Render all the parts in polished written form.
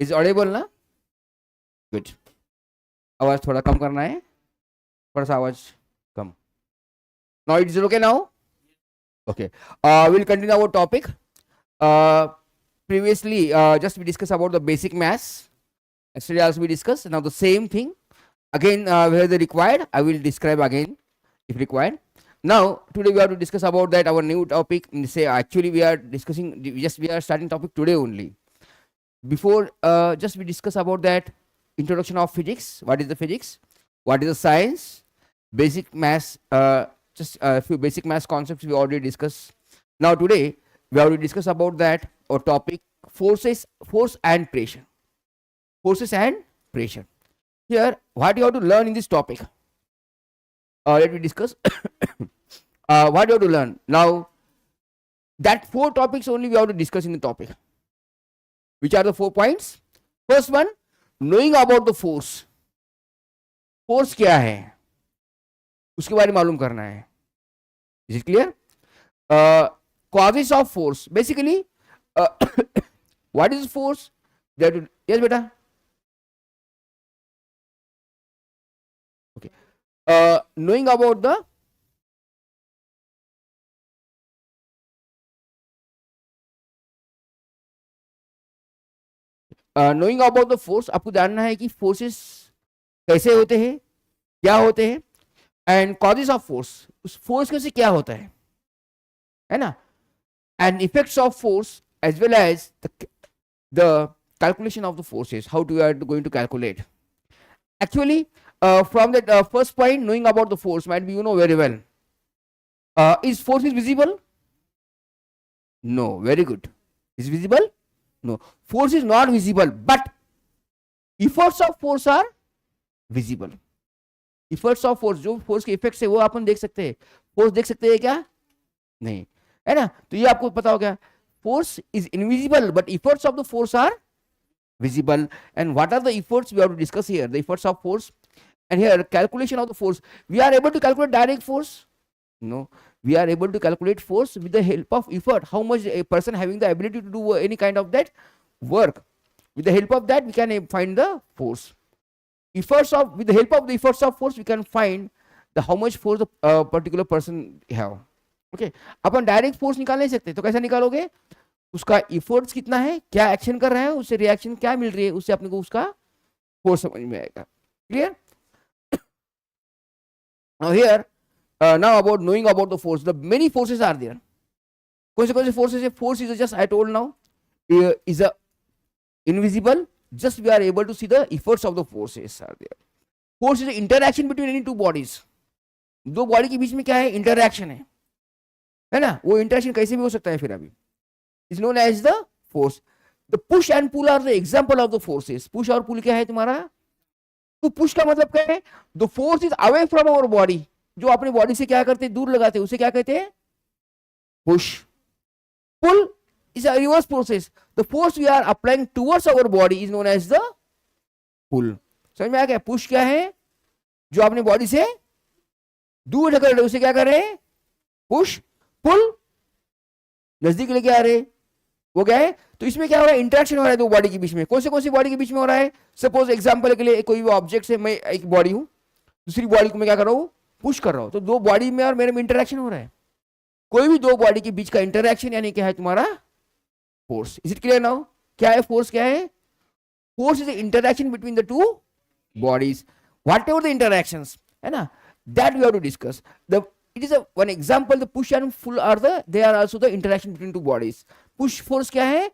Is Audible ना? Good. आवाज थोड़ा कम करना है, थोड़ा सा आवाज कम. Now it is okay now. Okay. We'll continue our topic. Previously, just we discussed about the basic maths. Yesterday also we discussed. Now the same thing. Again, where they required, I will describe again if required. Now, today we have to discuss about that our new topic. Say actually we are discussing. We are starting topic today only. Before, just we discuss about that introduction of physics. What is the physics? What is the science? Basic maths. Just a few basic maths concepts we already discussed. Now today we have to discuss about that or topic force and pressure. Forces and pressure. Here, what you have to learn in this topic? Let me discuss. What you have to learn now? That 4 topics only we have to discuss in the topic. Which are the 4 points? First one, knowing about the force. Force क्या है? उसके बारे में मालूम करना है. Is it clear? Causes of force. Basically, what is force? Yes, beta. Okay. Knowing about the knowing about the force, आपको जानना है कि forces कैसे होते हैं, क्या होते हैं, एंड कॉजेस ऑफ फोर्स. उस फोर्स के से क्या होता है ना, and effects of force as well as the calculation of the forces, how to are going to calculate. Actually from that first point, knowing about the force, might be you know very well. Is force is visible? No. Very good. Is visible? No. Force is not visible, but efforts of force are visible. Efforts of force, जो force के effects है वो अपन देख सकते हैं. Force देख सकते हैं क्या? नहीं, है ना. तो ये आपको पता हो गया. Force is invisible but efforts of the force are visible. And what are the efforts we have to discuss here? The efforts of force. And here, calculation of the force. We are able to calculate direct force? No. We are able to calculate force with the help of effort. How much a person having the ability to do any kind of that work. With the help of that, we can find the force. With the help of the efforts of force, we can find the how much force the particular person have. Okay. Upon direct force निकाल नहीं सकते, तो कैसे निकालोगे? उसका efforts कितना है, क्या एक्शन कर रहा है, उससे रिएक्शन क्या मिल रही है, उससे अपने को उसका फोर्स समझ में आएगा. Clear? Now here, now about knowing about the force, the many forces are there. कौन से forces है? Force is just I told now is a invisible. Just we are able to see the efforts of the forces are there. Force is an interaction between any two bodies. दो body के बीच में क्या है? Interaction है ना. वो interaction कैसे भी हो सकता है. फिर अभी is known as the force. The push and pull are the example of the forces. Push और pull क्या है तुम्हारा? तो push का मतलब क्या है? The force is away from our body. जो अपने बॉडी से क्या करते हैं, दूर लगाते हैं, उसे क्या कहते हैं? Push. Pull is a reverse process. The force we are applying towards our body is known as the pull. समझ में आ गया? Push क्या है? जो अपने बॉडी से दूर ढकेल रहे उसे क्या कर रहे हैं? Push. Pull नजदीक लेके आ रहे, वो क्या है? तो इसमें क्या हो रहा है? इंटरेक्शन हो रहा है दो बॉडी के बीच में. कौन सी बॉडी के बीच में हो रहा है? सपोज एग्जांपल के लिए कोई भी ऑब्जेक्ट है, मैं एक बॉडी हूं, दूसरी बॉडी को मैं क्या कर रहा हूं? पुश कर रहा हूं. तो दो बॉडी में और मेरे में इंटरेक्शन हो रहा है. कोई भी दो बॉडी के बीच का इंटरेक्शन यानी क्या है? तुम्हारा force. Is it clear now? क्या है फोर्स? क्या है force? Is interaction between the two bodies, whatever the interactions, है ना. That we have to discuss. The It is one example. The push and pull they are also the interaction between two bodies. Push force क्या है?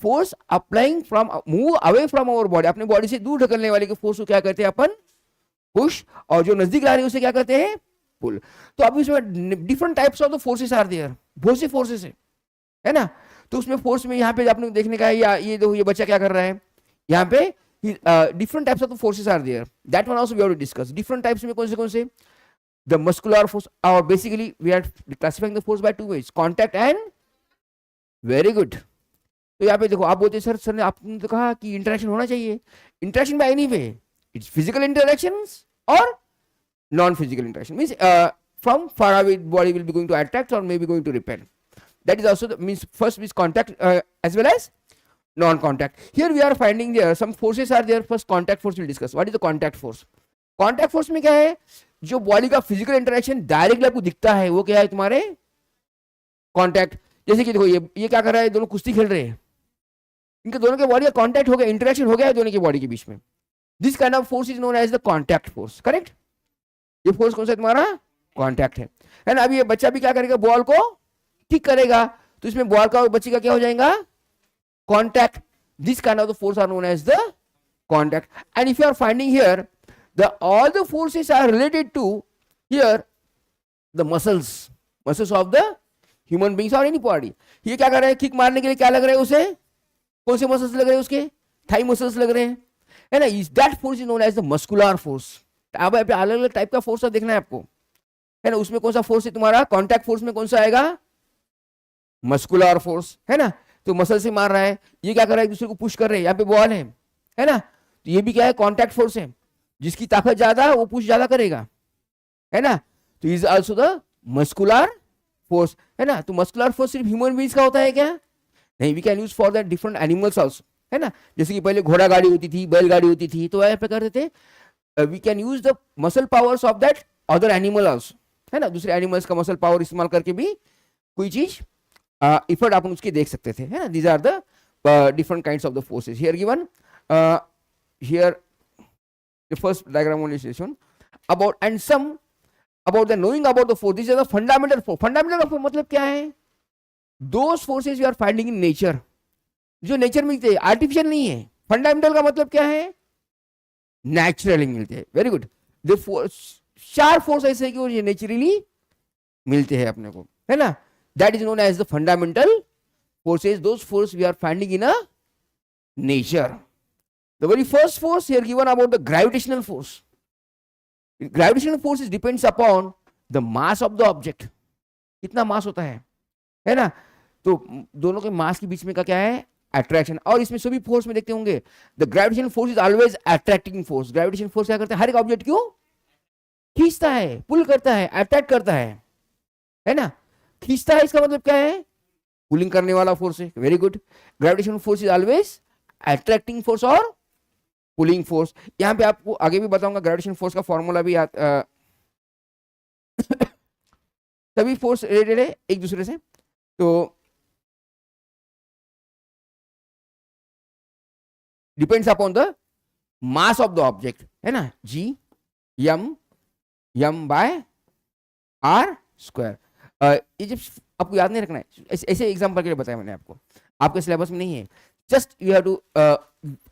Force applying from move away from our body. अपने body से दूर ढकलने वाले के force को क्या कहते हैं अपन? Push. और जो नजदीक ला रही है उसे क्या कहते हैं? Pull. तो अब इसमें different types of the forces are there. बहुत सी forces है ना. तो उसमें फोर्स में यहाँ पे आपने देखने का है, ये देखो ये बच्चा क्या कर रहा है यहाँ पे. different types of the forces are there. That one also we have to discuss. Different types में कौन से? The muscular force, or basically we are classifying the force by two ways, contact and very good. तो यहाँ पे देखो आप बोलते sir ने आपने तो कहा कि इंटरेक्शन होना चाहिए. Interaction by any way, it's physical interactions और non physical interaction. Means from far away body will be going to attract और may be going to repel. That is also means first means contact as well as non-contact. Here we are finding there some forces are there. First contact force we'll discuss. What is the contact force? Contact force में क्या है, जो body का physical interaction directly आपको दिखता है वो क्या है तुम्हारे कॉन्टैक्ट. जैसे कि देखो ये क्या कर रहा है, दोनों कुश्ती खेल रहे हैं, इनके दोनों के बॉडी का कॉन्टैक्ट हो गया, इंटरेक्शन हो गया है दोनों की बॉडी के बीच में. This kind of force is known as the contact force. Correct. ये फोर्स कौन सा तुम्हारा कॉन्टैक्ट है ना. अभी ये बच्चा भी क्या करेगा, बॉल को किक करेगा, तो इसमें बॉल का और बच्चे का क्या हो जाएगा, contact. This kind of the force are known as the contact. And if you are finding here all the forces are related to here the muscles of the human beings or any body. ये क्या कर रहा है, kick मारने के लिए क्या लग रहा है उसे, कौन से मसल्स लग रहे हैं उसके, थाई मसल्स लग रहे हैं, है ना. That force is known as the muscular force. अब अलग अलग टाइप का फोर्स देखना है आपको, है ना. उसमें कौन सा फोर्स है तुम्हारा कॉन्टैक्ट फोर्स में, कौन सा आएगा, मस्कुलर फोर्स, है ना. तो मसल से मार रहा है, ये क्या कर रहा है, एक दूसरे को पुश कर रहे हैं, यहाँ पे बॉल है ना. तो ये भी क्या है, कॉन्टैक्ट फोर्स है. जिसकी ताकत ज्यादा है वो पुश ज्यादा करेगा, है ना. तो is also the muscular force, है ना. तो मस्कुलर फोर्स सिर्फ ह्यूमन बीइंग्स का होता है क्या, नहीं. We can use for that different animals also, है ना. जैसे कि पहले घोड़ा गाड़ी होती थी, बैलगाड़ी होती थी, तो यहाँ पे करते थे, we can use the muscle powers of that other animal also, है ना. दूसरे एनिमल्स का मसल पावर इस्तेमाल करके भी कोई चीज इफर्ट अपन उसके देख सकते थे, है ना. These are the different kinds of the forces here given. Here the first diagram only session about and some about the knowing about the force. These are the fundamental force. Fundamental force मतलब क्या है, those forces you are finding in nature, जो nature में मिलते हैं, artificial नहीं है. Fundamental का मतलब क्या है, नेचुरली मिलते हैं. Very good. द फोर्स, चार फोर्स ऐसे कि वो नेचुरली मिलते हैं अपने को, है ना. That is known as the fundamental forces. Those forces we are finding in a nature. The very first force here given about the gravitational force. Gravitational force depends upon the mass of the object. कितना मास होता है ना. तो दोनों के मास के बीच में का क्या है, अट्रैक्शन. और इसमें सभी फोर्स में देखते होंगे the gravitation force is always attracting force. Gravitation force क्या करता है, हर एक ऑब्जेक्ट क्यों खींचता है, पुल करता है, अट्रैक्ट करता है ना. खींचता है इसका मतलब क्या है, पुलिंग करने वाला फोर्स है. Very good. Gravitation force is always attracting force और पुलिंग फोर्स. यहां पे आपको आगे भी बताऊंगा ग्रेविटेशन फोर्स का फॉर्मूला भी सभी फोर्स रिलेटेड है एक दूसरे से. तो depends upon the mass of the object, है ना. जी यम बाय आर स्क्वायर. ये जब आपको याद नहीं रखना है, ऐसे एग्जांपल के लिए बताया मैंने आपको, आपके सिलेबस में नहीं है. Just you have to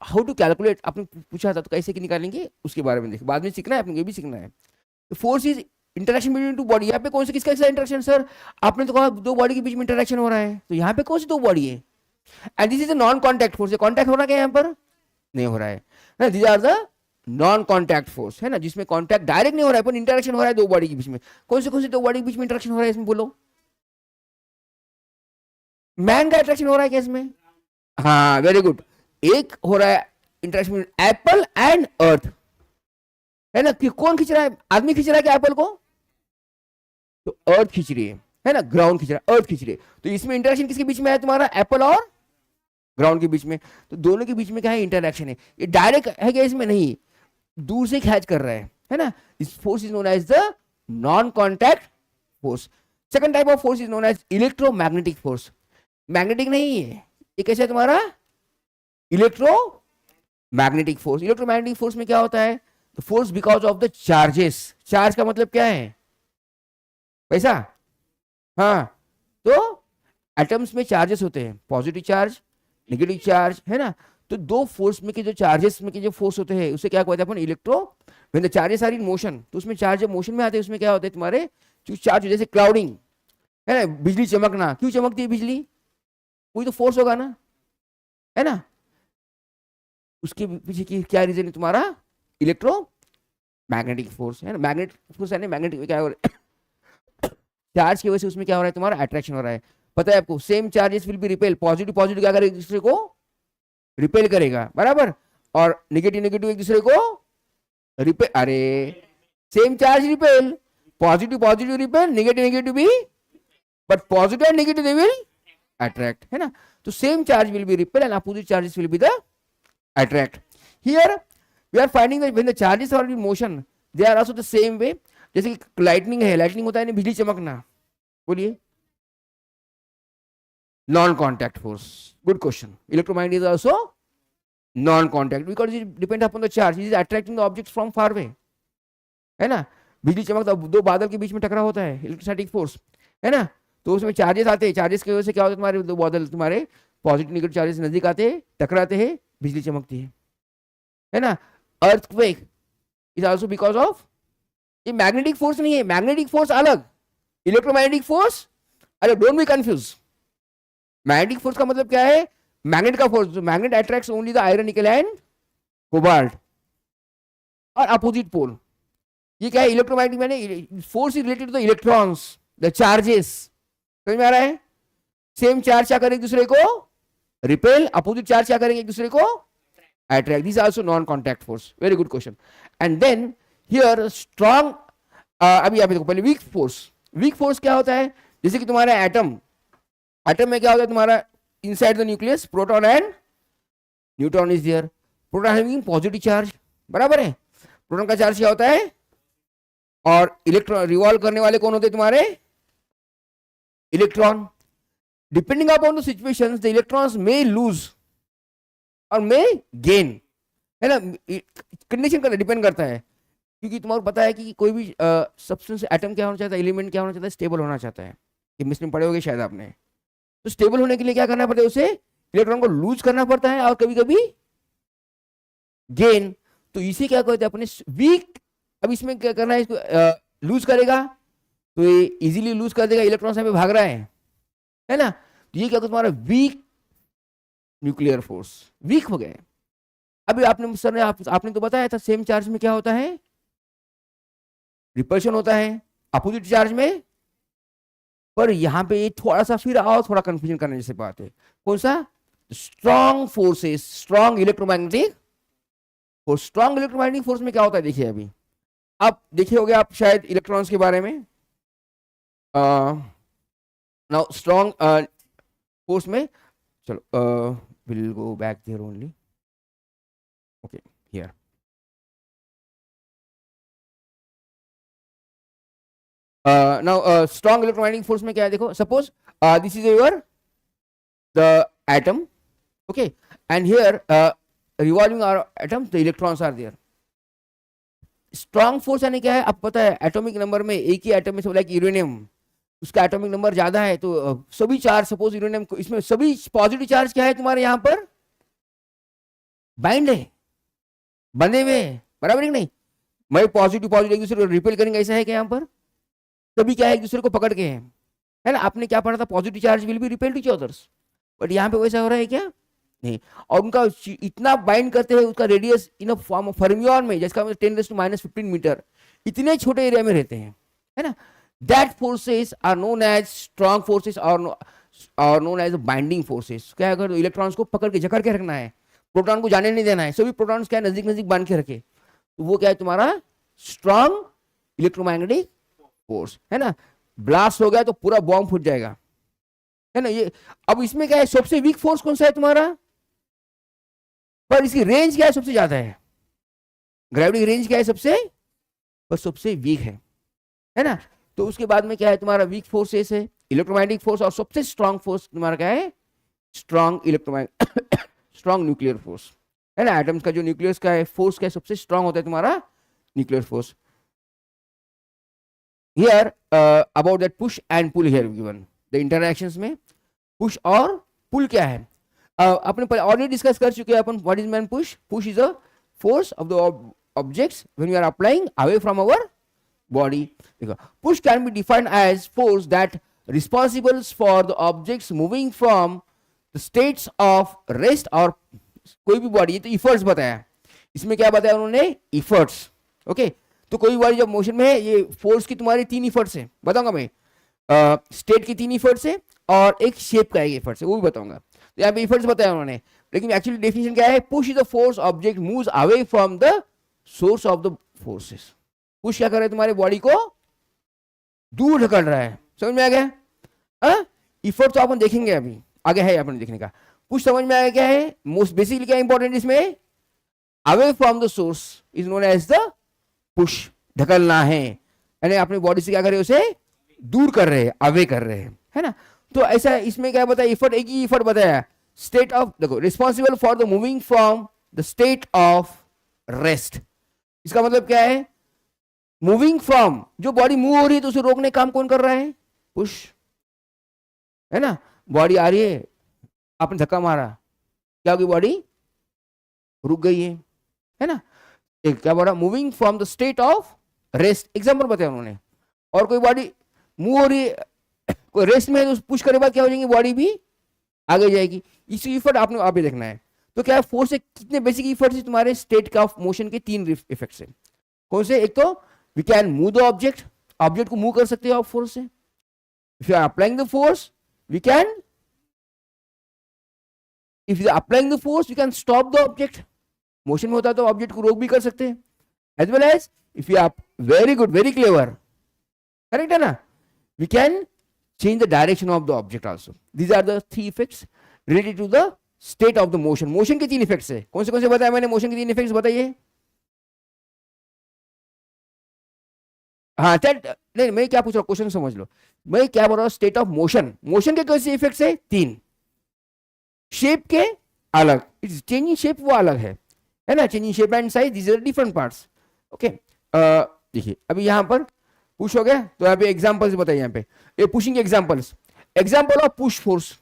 how to calculate. आपने पूछा था तो कैसे निकालेंगे उसके बारे में देखिए, बाद में सीखना है आपको, ये भी सीखना है. Force is interaction between to body. यहाँ पे कौन से किसका इंटरेक्शन, सर आपने तो कहा दो बॉडी के बीच में इंटरेक्शन हो रहा है, तो यहाँ पे कौन सी दो बॉडी है, and this is a non contact force. Contact हो रहा है यहाँ पर नहीं हो रहा है. These are the non contact force, है ना, जिसमें कॉन्टैक्ट डायरेक्ट नहीं हो रहा है पर इंटरेक्शन हो रहा है दो बॉडी के बीच में. कौन से दो बॉडी के बीच में इंटरेक्शन हो रहा है इसमें बोलो. मैन का इंटरेक्शन हो रहा है क्या इसमें, हाँ वेरी गुड. एक हो रहा है इंटरेक्शन एप्पल एंड अर्थ, है ना. कि कौन खींच रहा है, आदमी खींच रहा है क्या एप्पल को, तो अर्थ खींच रही है ना, ग्राउंड खींच रहा है, अर्थ खींच रही है. तो इसमें इंटरेक्शन किसके बीच में है तुम्हारा, एप्पल और ग्राउंड के बीच में. तो दोनों के बीच में क्या है, इंटरेक्शन है. ये डायरेक्ट है क्या इसमें, नहीं, दूर से कैच कर रहा है ना. This force is known as the non contact force. Second type of force is known as electromagnetic force. Magnetic नहीं है ये, कैसे है तुम्हारा इलेक्ट्रोमैग्नेटिक फोर्स. इलेक्ट्रोमैग्नेटिक फोर्स में क्या होता है, the force because of the charges. Charge का मतलब क्या है, पैसा, हाँ. तो एटम्स में चार्जेस होते हैं, पॉजिटिव चार्ज, नेगेटिव चार्ज, है ना. तो दो फोर्स में के जो चार्जेस में के जो फोर्स होते हैं उसे क्या कहते हैं अपन, electro. When the charges are in motion, तो उसमें चार्ज जब मोशन में आते हैं उसमें क्या होता है तुम्हारे जो चार्ज, जैसे क्लाउडिंग, है ना, बिजली चमकना. क्यों चमकती है बिजली, कोई तो फोर्स होगा ना, है ना. उसके पीछे की क्या रीजन है तुम्हारा, इलेक्ट्रो मैग्नेटिक फोर्स, है ना. मैग्नेटिक फोर्स है, मैग्नेटिक क्या हो रहा है, चार्ज की वजह से उसमें क्या हो रहा है तुम्हारा, अट्रैक्शन हो रहा है. पता है आपको, same charges will be repel. Positive positive क्या करेगा, एक दूसरे को रिपेल करेगा, बराबर. और नेगेटिव नेगेटिव एक दूसरे को रिपेल. अरे same charge repel, positive positive repel, negative negative भी, but positive and negative they will attract, है ना. तो same charge will be repel and opposite charges will be the attract. Here we are finding that when the charges are in motion they are also the same way. जैसे कि lightning है, lightning होता है ना बिजली चमकना, बोलिए non contact force. Good question. Electromagnet is also non contact because it depend upon the charge, it is attracting the objects from far way, है ना. बिजली चमकता, दो बादल के बीच में टकराव होता है, इलेक्ट्रोस्टैटिक फोर्स, है ना. तो उसमें चार्जेस आते हैं, चार्जेस की वजह से क्या होता है, तुम्हारे दो बादल तुम्हारे पॉजिटिव नेगेटिव चार्जेस नजदीक आते हैं, टकराते हैं, बिजली चमकती है ना. Earthquake is also because of, ये मैग्नेटिक फोर्स नहीं है, मैग्नेटिक फोर्स अलग, इलेक्ट्रोमैग्नेटिक फोर्स अलग, don't be confuse. Magnetic force का मतलब क्या है, मैग्नेट का फोर्स, magnet attracts only the iron, nickel and cobalt और अपोजिट पोल. ये क्या है, इलेक्ट्रोमैग्नेटिक मैंने force is related to the electrons, the charges. समझ में आ रहा है. सेम चार्ज क्या करेंगे एक दूसरे को रिपेल, अपोजिट चार्ज क्या करेंगे एक दूसरे को attract. This also non contact force. Very good question. And then here strong, अभी आप देखो पहले वीक फोर्स. वीक फोर्स क्या होता है, जैसे कि तुम्हारा एटम, एटम में क्या होता है तुम्हारा, inside the nucleus proton and neutron is there. Proton having positive charge, बराबर है. प्रोटॉन का चार्ज क्या होता है, और इलेक्ट्रॉन रिवॉल्व करने वाले कौन होते हैं तुम्हारे, electron. Depending upon the situations the electrons may lose और मे गेन, है ना. कंडीशन का डिपेंड करता है, क्योंकि तुम्हारा पता है कि कोई भी सब्सटेंस, एटम क्या होना चाहता है, एलिमेंट क्या होना चाहता है, स्टेबल होना चाहता है. केमिस्ट्री में पढ़े होगे शायद आपने. तो स्टेबल होने के लिए क्या करना पड़ता है, उसे इलेक्ट्रॉन को लूज करना पड़ता है और कभी कभी गेन. तो इसे क्या कहते हैं अपने वीक. अब इसमें क्या करना है, इसको लूज करेगा तो ये इजीली लूज कर देगा, इलेक्ट्रॉन यहाँ पे भाग रहा है ना. तो ये क्या होता है तुम्हारा वीक न्यूक्लियर फोर्स, वीक हो गए. अभी आपने सर ने आपने तो बताया था सेम चार्ज में क्या होता है, रिपल्शन होता है, अपोजिट चार्ज में. पर यहां पे थोड़ा सा फिर और थोड़ा कंफ्यूजन करने जैसे बात है. कौन सा, strong forces, strong electromagnetic force. Strong electromagnetic force में क्या होता है, देखिए अभी आप देखे होगे आप शायद इलेक्ट्रॉन्स के बारे में. नाउ स्ट्रॉन्ग फोर्स में, चलो will go back there only. Okay here, now strong electromagnetic force में क्या है, देखो suppose this is your the atom, okay, and here revolving our atom, the electrons are there. Strong force यानी क्या है, अब पता है एटॉमिक नंबर में एक ही एटम में, लाइक यूरेनियम, उसका एटॉमिक नंबर ज्यादा है, तो सभी चार्ज, सपोज यूरेनियम को, इसमें सभी पॉजिटिव चार्ज क्या है तुम्हारे यहाँ पर बाइंड है, बंधे हुए हैं, बराबर है नहीं. मैं पॉजिटिव पॉजिटिव एक दूसरे को रिपेल करेंगे, ऐसा है क्या यहाँ पर, सभी क्या है एक दूसरे को पकड़ के है ना. आपने क्या पढ़ा था, positive charge will be repel to each others, but यहाँ पे वैसा हो रहा है क्या, नहीं. और उनका इतना बाइंड करते हैं, उसका radius in a form of fermion में, जिसका 10⁻⁻15 मीटर, इतने छोटे एरिया में रहते हैं, है ना. That forces are known as strong forces और नोन एज बाइंडिंग फोर्सेस. क्या अगर इलेक्ट्रॉन्स को पकड़ के जकड़ के रखना है, प्रोटॉन को जाने नहीं देना है, सभी प्रोटॉन्स क्या नजदीक नजदीक बांध के रखे, तो वो क्या है तुम्हारा स्ट्रॉन्ग इलेक्ट्रोमैग्नेटिक फोर्स, है ना. ब्लास्ट हो गया तो पूरा बॉम्ब फूट जाएगा, है ना. ये अब इसमें क्या है, सबसे वीक फोर्स कौन सा है तुम्हारा, पर इसकी रेंज क्या है, सबसे ज्यादा है. ग्रेविटी रेंज क्या है सबसे, पर सबसे वीक है ना. तो उसके बाद में क्या है तुम्हारा वीक फोर्सेस है इलेक्ट्रोमैग्नेटिक फोर्स, और सबसे स्ट्रॉन्ग फोर्स तुम्हारा क्या है, strong electromagnetic strong nuclear force, है ना. एटम्स का जो न्यूक्लियस का है फोर्स क्या है, सबसे स्ट्रॉन्ग होता है तुम्हारा nuclear force. Here about that push and pull, here given the interactions में पुश और पुल क्या है, अपने ऑलरेडी डिस्कस कर चुके हैं अपन. What is man push, push is a force of the objects when we are applying away from our body. Push can be defined as force that responsible for the objects moving from the states of rest or कोई भी body. ये तो efforts बताया, इसमें क्या बताया उन्होंने, efforts. Okay, तो कोई बॉडी जब मोशन में है, ये फोर्स की तुम्हारी 3 इफर्ट्स है, बताऊंगा मैं. स्टेट की 3 इफर्ट्स है और एक शेप का एक इफर्ट्स है, वो भी बताऊंगा. तो यहाँ पे इफर्ट्स बताया उन्होंने, लेकिन एक्चुअली डेफिनेशन क्या है, push is the force object moves away from the source of the forces. Push क्या कर रहा है, तुम्हारे बॉडी को दूर ढकल रहा है. समझ में आ गया. इफर्ट तो अपन देखेंगे अभी, आगे है अपने देखने का। पुश समझ में आया क्या है, मोस्ट बेसिकली क्या इंपॉर्टेंट इसमें, away from the source is known as the push, ढकलना है, यानी अपने बॉडी से क्या कर रहे हैं, उसे दूर कर रहे हैं, अवे कर रहे हैं, है ना। तो ऐसा इसमें क्या बताया, इफर्ट, एक ही इफर्ट बताया, स्टेट ऑफ, देखो responsible for the moving from the state of rest. इसका मतलब क्या है, मूविंग फ्रॉम, जो बॉडी मूव हो रही है तो उसे रोकने काम कौन कर रहा है, पुश, है ना। बॉडी आ रही है, आपने धक्का मारा, क्या होगी, बॉडी रुक गई है ना। एक क्या बोला, moving from the state of rest, example बताया उन्होंने। और कोई बॉडी मूव हो रही है, कोई रेस्ट में है, तो पुश करने के बाद क्या हो जाएगी, बॉडी भी आगे जाएगी। इसी इफर्ट आपने आप ही देखना है। तो क्या फोर्स से कितने बेसिक इफर्ट है तुम्हारे स्टेट ऑफ मोशन के, 3 इफेक्ट है। कौन से, एक तो we can move the object, object को मूव कर सकते हो आप फोर्स से। If you are applying the force we can, if you are applying the force we can stop the object, motion में होता है तो ऑब्जेक्ट को रोक भी कर सकते हैं। As well as if you are very good, very clever, correct है ना, we can change the direction of the object also. These are the 3 effects related to the state of the motion. Motion के 3 effects है, कौन से बताया मैंने, motion के 3 effects बताइए। हाँ चल, नहीं मैं क्या पूछ रहा हूँ, क्वेश्चन समझ लो। मैं क्या बोल रहा हूँ, स्टेट ऑफ मोशन, मोशन के कैसे इफेक्ट्स है, 3। शेप के अलग, इट्स चेंजिंग शेप वो अलग है ना, changing shape and size, these are different parts. Okay, देखिए अभी यहाँ पर पुश हो गया, तो यहाँ पे एग्जांपल्स बताइए, यहाँ पे ये pushing examples, example of push force,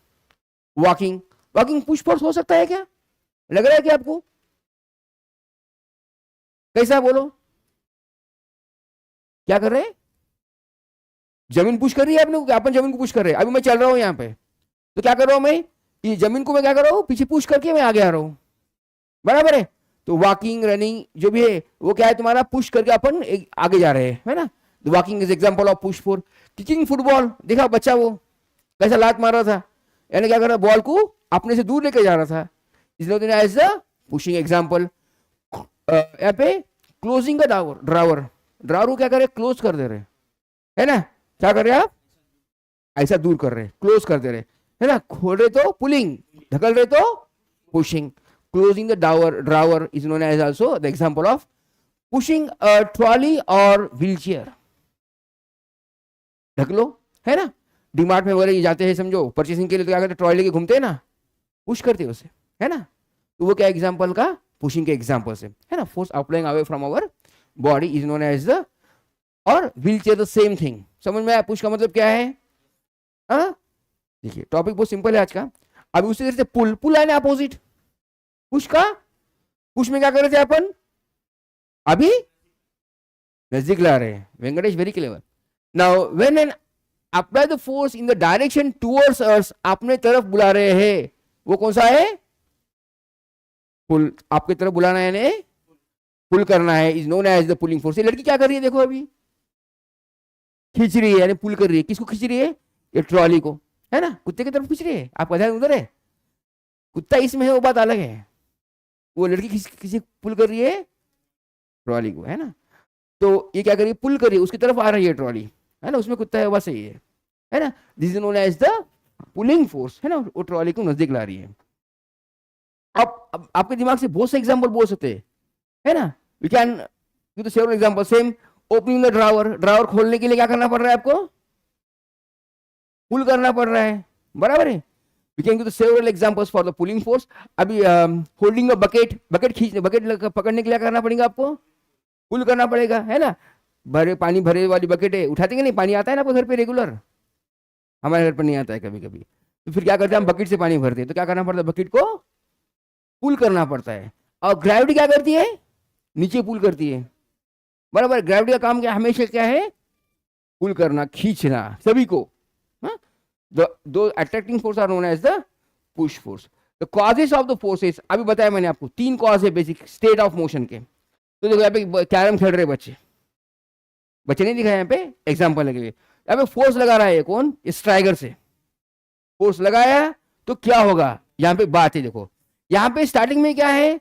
walking, walking push force हो सकता है क्या, लग रहा है क्या आपको, कैसा बोलो, क्या कर रहे हैं, जमीन पुश कर रही है अपने, अपन जमीन को पुश कर रहे हैं। अभी मैं चल रहा हूं यहाँ पे, तो क्या कर रहा हूं मैं, ये जमीन को मैं क्या कर रहा हूं, पीछे पुश करके मैं आगे आ रहा हूं, बराबर है। तो वॉकिंग, रनिंग जो भी है वो क्या है तुम्हारा, पुश करके अपन आगे जा रहे हैं, है ना। Walking is example of push force. Kicking football, देखा बच्चा वो कैसा लात मार रहा था, यानी क्या कर रहा, बॉल को अपने से दूर लेके जा रहा था, इसलिए एज द पुशिंग एग्जांपल। यहाँ पे क्लोजिंग का ड्रावर, ड्रावर, ड्रावर को क्या करे, क्लोज कर दे रहे, है ना, क्या कर रहे आप, ऐसा दूर कर रहे, क्लोज कर दे रहे, है ना। खोल रहे तो पुलिंग, ढकल रहे तो pushing. Closing the drawer, drawer is known as also the example of pushing a trolley और व्हील चेयर, ढक लो, है ना। डीमार्ट में वगैरह जाते हैं समझो परचेसिंग के लिए, तो क्या करते, ट्रॉली लेके घूमते हैं ना, पुश करते हैं उसे, है ना। तो वो क्या एग्जांपल का, पुशिंग के एग्जांपल से, है ना। Force applying away from our body is known as the, और wheelchair the same thing. समझ में आया, पुश का मतलब क्या है, देखिए टॉपिक बहुत सिंपल है आज का। अभी उसी तरह से पुल, पुल है ना अपोजिट पुश का, पुश में क्या कर रहे थे अपन, अभी नजदीक ला रहे हैं, Venkatesh very clever. Now when an apply the force in the direction towards अस, अपने तरफ बुला रहे हैं, वो कौन सा है, पुल, आपकी तरफ बुलाना है, यानी पुल करना है, is known as the pulling force. ये लड़की क्या कर रही है, देखो अभी खींच रही है, यानी पुल कर रही है, किसको खींच रही है, ये ट्रॉली को, है ना, कुत्ते की तरफ खींच रही है, आपका ध्यान उधर है, कुत्ता इसमें है वो बात अलग है, वो लड़की किसी पुल कर रही है, ट्रॉली को, है ना। तो ये क्या कर रही है, पुल कर रही है, उसकी तरफ आ रही है ट्रॉली, है ना, उसमें कुत्ता है, बस सही है ना। This is known as the pulling force, है ना, वो ट्रॉली को नजदीक ला रही है। अब आपके दिमाग से बहुत से एग्जांपल बोल सकते हैं, है ना, we can give the several example. Same opening the drawer, drawer खोलने के लिए क्या करना पड़ रहा है आपको, पुल करना पड़ रहा है, बराबर है। We can give the several examples for the pulling force. अभी होल्डिंग अ बकेट, बकेट खींचने, बकेट पकड़ने के लिए करना पड़ेगा आपको, पुल करना पड़ेगा, है ना। भरे पानी भरे वाली बकेट है, उठाते कि नहीं, पानी आता है ना आपको घर पे रेगुलर, हमारे घर पर नहीं आता है कभी कभी, तो फिर क्या करते हैं हम, बकेट से पानी भरते हैं, तो क्या करना पड़ता है, बकेट को पुल करना पड़ता है। और ग्रेविटी क्या करती है, नीचे पुल करती है, बराबर। ग्रेविटी का काम क्या, हमेशा क्या है, पुल करना, खींचना सभी को। दो attracting force are known as the push force. The causes of the forces, अभी बताया मैंने आपको 3 कॉज है बेसिक स्टेट ऑफ मोशन के। तो देखो यहाँ पे कैरम खेल रहे बच्चे, बच्चे नहीं दिखाए यहाँ पे, एग्जाम्पल के लिए यहाँ पे फोर्स लगा रहा है कौन, स्ट्राइकर से फोर्स लगाया, तो क्या होगा, यहाँ पे बात है, देखो यहाँ पे स्टार्टिंग में क्या है,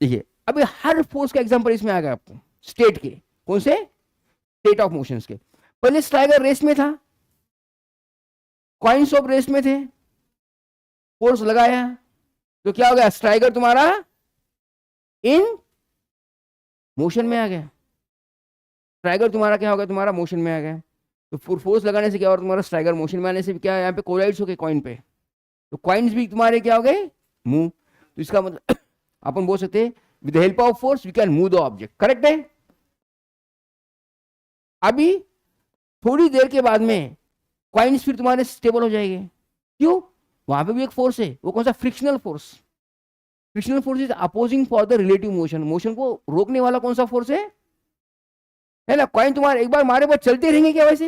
देखिए अभी हर फोर्स का एग्जांपल इसमें आ गया आपको, स्टेट के, कौन से, स्टेट ऑफ मोशंस के। पहले स्ट्राइकर रेस में था, कॉइन्स ऑफ रेस में थे, फोर्स लगाया तो क्या हो गया, स्ट्राइकर तुम्हारा इन मोशन में आ गया, स्ट्राइकर तुम्हारा क्या हो गया, तुम्हारा मोशन में आ गया। तो फोर्स लगाने से क्या और तुम्हारा स्ट्राइकर मोशन में आने से क्या यहाँ पे कोलाइड्स हो गए कॉइन पे, तो कॉइन्स भी तुम्हारे क्या हो गए, मूव। तो इसका मतलब अपन बोल सकते हैं with the help of force we can move the object, correct है। अभी थोड़ी देर के बाद में कॉइन्स फिर तुम्हारे स्टेबल हो जाएंगे, क्यों, वहां पे भी एक फोर्स है, वो कौन सा, frictional force. Frictional force is opposing for the relative motion, motion को रोकने वाला कौन सा फोर्स है ना। कॉइन तुम्हारे एक बार मारे बाद चलते रहेंगे क्या वैसे,